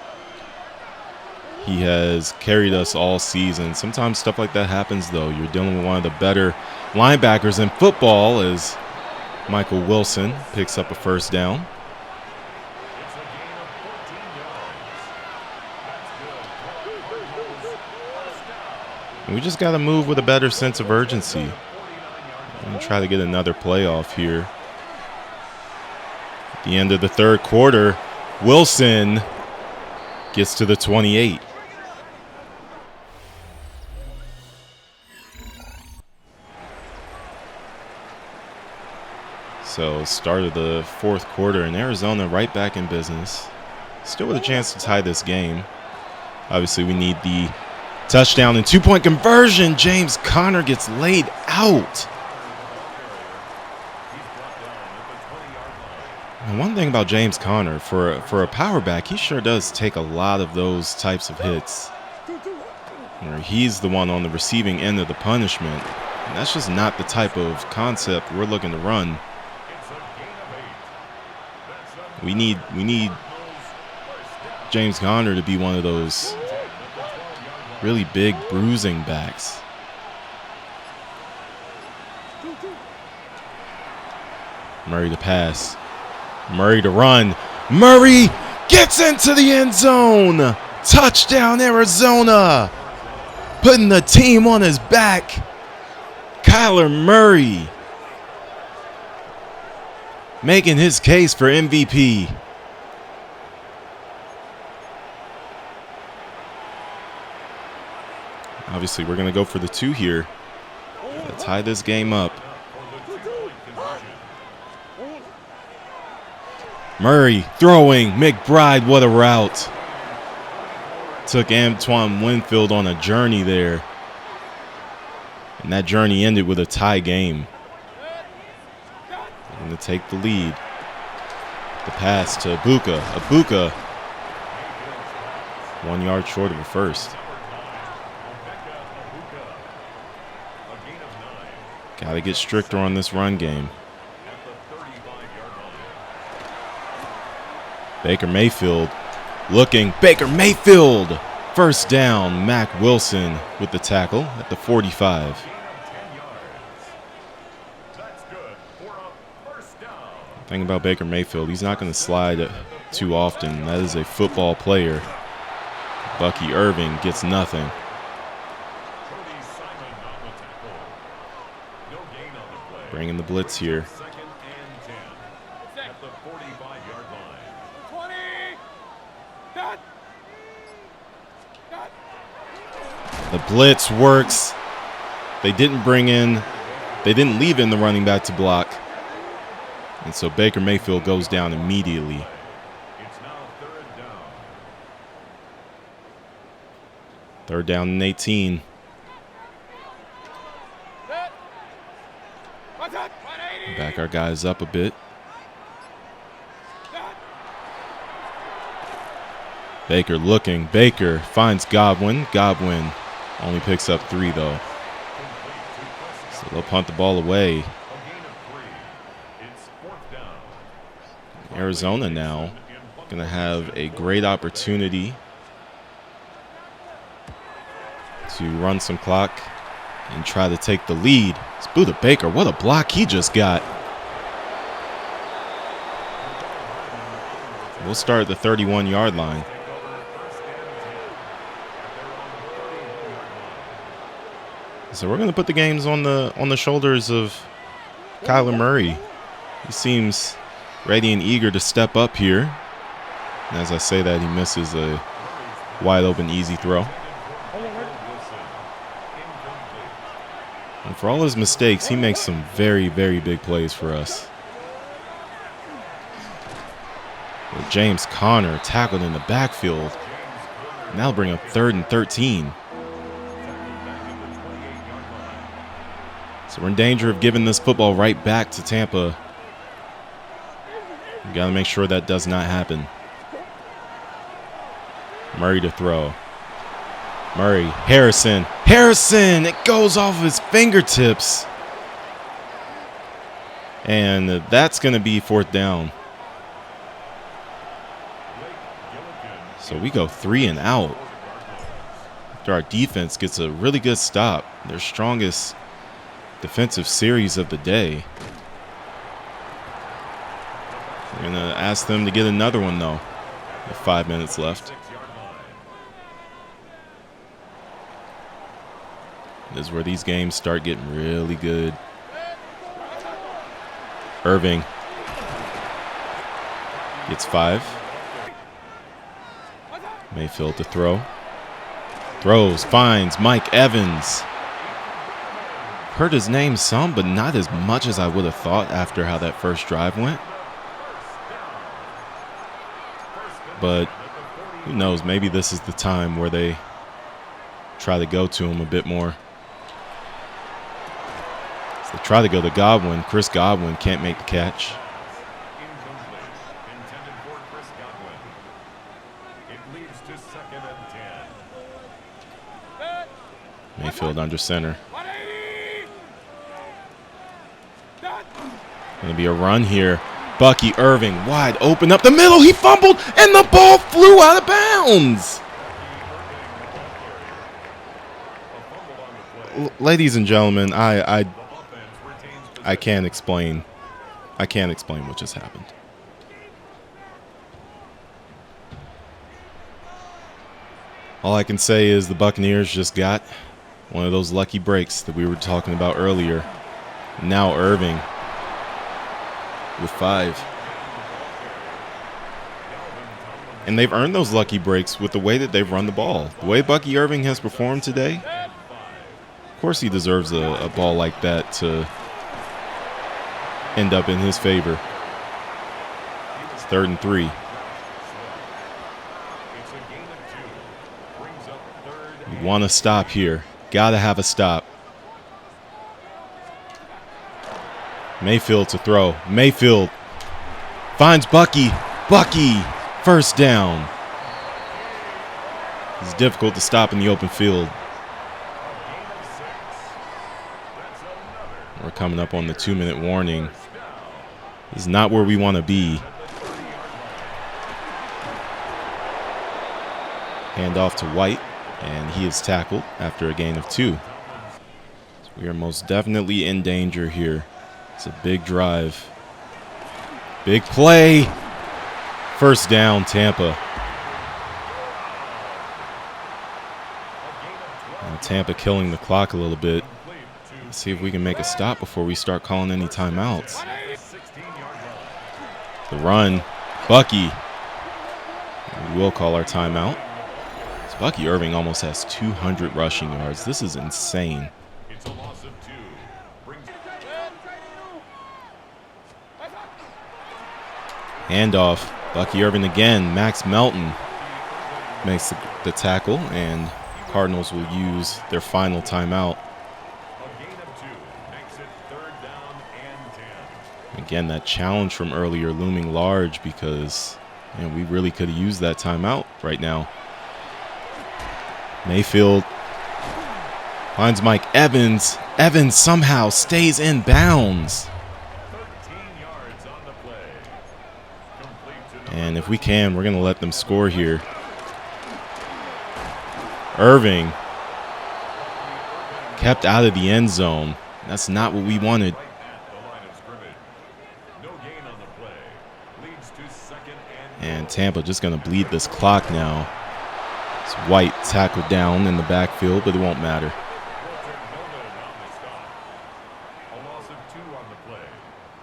He has carried us all season. Sometimes stuff like that happens, though. You're dealing with one of the better linebackers in football as Michael Wilson picks up a first down. And we just got to move with a better sense of urgency. I'm going to try to get another playoff here. At the end of the third quarter, Wilson gets to the 28. So start of the fourth quarter, and Arizona right back in business. Still with a chance to tie this game. Obviously, we need the touchdown and two-point conversion. James Conner gets laid out. And one thing about James Conner, for a power back, he sure does take a lot of those types of hits. Where he's the one on the receiving end of the punishment. And that's just not the type of concept we're looking to run. We need James Conner to be one of those really big bruising backs. Murray to pass. Murray to run. Murray gets into the end zone. Touchdown, Arizona. Putting the team on his back. Kyler Murray making his case for MVP. Obviously, we're going to go for the 2 here to tie this game up. Murray throwing. McBride, what a route. Took Antoine Winfield on a journey there. And that journey ended with a tie game. Going to take the lead. The pass to Abuka. Abuka 1 yard short of a first. Got to get stricter on this run game. Baker Mayfield looking. Baker Mayfield. First down. Mac Wilson with the tackle at the 45. Thing about Baker Mayfield, he's not going to slide too often. That is a football player. Bucky Irving gets nothing. Bringing the blitz here. The blitz works. They didn't leave in the running back to block. And so Baker Mayfield goes down immediately. Third down and 18. Back our guys up a bit. Baker looking. Baker finds Godwin. Godwin only picks up 3, though. So they'll punt the ball away. Arizona now going to have a great opportunity to run some clock and try to take the lead. It's Budda Baker. What a block he just got. We'll start at the 31-yard line. So we're going to put the games on the shoulders of Kyler Murray. He seems ready and eager to step up here. And as I say that, he misses a wide open easy throw. And for all his mistakes, he makes some very, very big plays for us. With James Conner tackled in the backfield. And that'll bring up 3rd and 13. So we're in danger of giving this football right back to Tampa. We got to make sure that does not happen. Murray to throw. Murray, Harrison. Harrison! It goes off of his fingertips. And that's going to be 4th down. So we go 3 and out. After our defense gets a really good stop. Their strongest defensive series of the day. We're going to ask them to get another one, though, with 5 minutes left. This is where these games start getting really good. Irving gets 5. Mayfield to throw. Throws, finds Mike Evans. Heard his name some, but not as much as I would have thought after how that first drive went. But who knows, maybe this is the time where they try to go to him a bit more. So they try to go to Godwin. Chris Godwin can't make the catch. Mayfield under center. Going to be a run here. Bucky Irving wide open up the middle. He fumbled and the ball flew out of bounds. Ladies and gentlemen, I can't explain. I can't explain what just happened. All I can say is the Buccaneers just got one of those lucky breaks that we were talking about earlier. Now Irving with 5. And they've earned those lucky breaks with the way that they've run the ball. The way Bucky Irving has performed today, of course he deserves a ball like that to end up in his favor. It's 3rd and 3. We want to stop here. Got to have a stop. Mayfield to throw. Mayfield finds Bucky. Bucky, 1st down. It's difficult to stop in the open field. We're coming up on the 2-minute warning. This is not where we want to be. Hand off to White, and he is tackled after a gain of 2. So we are most definitely in danger here. It's a big drive. Big play. 1st down, Tampa. And Tampa killing the clock a little bit. Let's see if we can make a stop before we start calling any timeouts. The run. Bucky. We will call our timeout. So Bucky Irving almost has 200 rushing yards. This is insane. Handoff. Bucky Irving again. Max Melton makes the tackle, and Cardinals will use their final timeout. Again, that challenge from earlier looming large because we really could have used that timeout right now. Mayfield finds Mike Evans. Evans somehow stays in bounds. And if we can, we're going to let them score here. Irving kept out of the end zone. That's not what we wanted. And Tampa just going to bleed this clock now. It's White tackled down in the backfield, but it won't matter. on the play.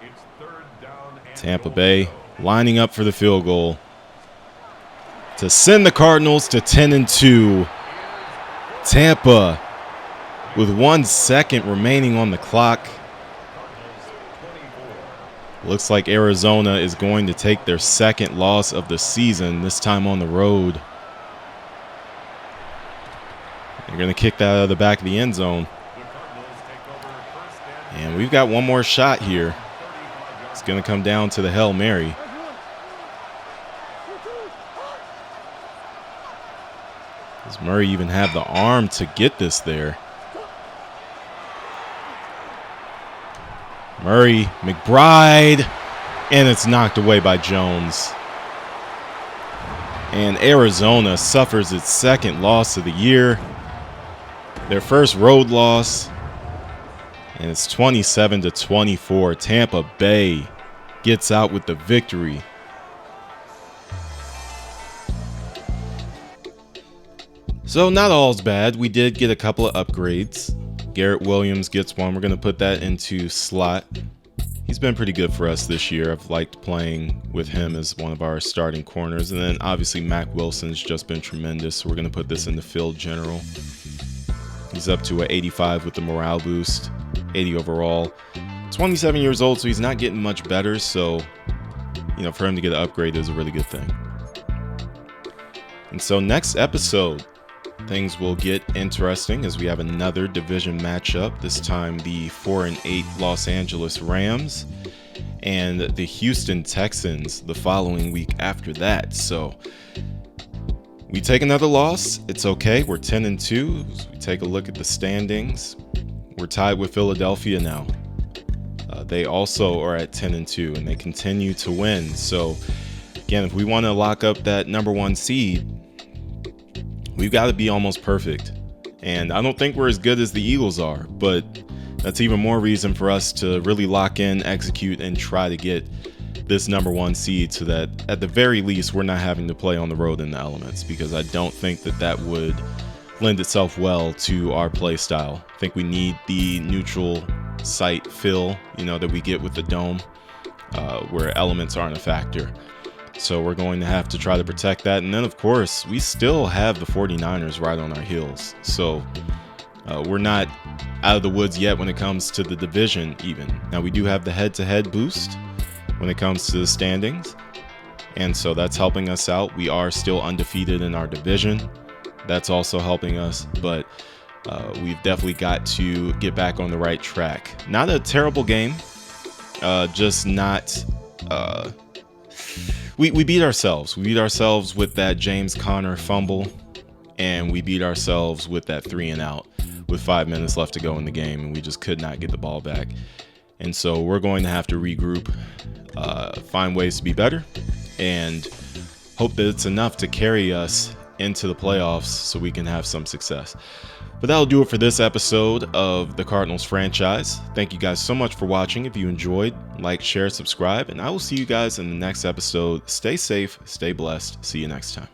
It's third down and Tampa goal Bay to go. lining up for the field goal to send the Cardinals to 10-2. Tampa with 1 second remaining on the clock. Cardinals 24. Looks like Arizona is going to take their second loss of the season, this time on the road. They're going to kick that out of the back of the end zone. The Cardinals take over first And we've got one more shot here. It's going to come down to the Hail Mary. Does Murray even have the arm to get this there? Murray, McBride, and it's knocked away by Jones. And Arizona suffers its second loss of the year. Their first road loss. And it's 27-24. Tampa Bay gets out with the victory. So not all's bad. We did get a couple of upgrades. Garrett Williams gets one. We're going to put that into slot. He's been pretty good for us this year. I've liked playing with him as one of our starting corners. And then obviously Mac Wilson's just been tremendous. So we're going to put this in the field general. He's up to an 85 with the morale boost, 80 overall. 27 years old, so he's not getting much better. So, for him to get an upgrade is a really good thing. And so next episode, things will get interesting as we have another division matchup. This time the 4-8 Los Angeles Rams and the Houston Texans the following week after that. So we take another loss. It's okay. We're 10-2. We take a look at the standings. We're tied with Philadelphia now. They also are at 10-2 and they continue to win. So again, if we want to lock up that number 1 seed, we've got to be almost perfect. And I don't think we're as good as the Eagles are, but that's even more reason for us to really lock in, execute, and try to get this number 1 seed so that at the very least we're not having to play on the road in the elements, because I don't think that would lend itself well to our play style. I think we need the neutral site feel, that we get with the dome, where elements aren't a factor. So we're going to have to try to protect that. And then, of course, we still have the 49ers right on our heels. So we're not out of the woods yet when it comes to the division even. Now, we do have the head-to-head boost when it comes to the standings. And so that's helping us out. We are still undefeated in our division. That's also helping us. But we've definitely got to get back on the right track. Not a terrible game. Just not... We beat ourselves. We beat ourselves with that James Conner fumble, and we beat ourselves with that 3-and-out with 5 minutes left to go in the game, and we just could not get the ball back. And so we're going to have to regroup, find ways to be better, and hope that it's enough to carry us into the playoffs so we can have some success. But that'll do it for this episode of the Cardinals franchise. Thank you guys so much for watching. If you enjoyed, like, share, subscribe, and I will see you guys in the next episode. Stay safe, stay blessed. See you next time.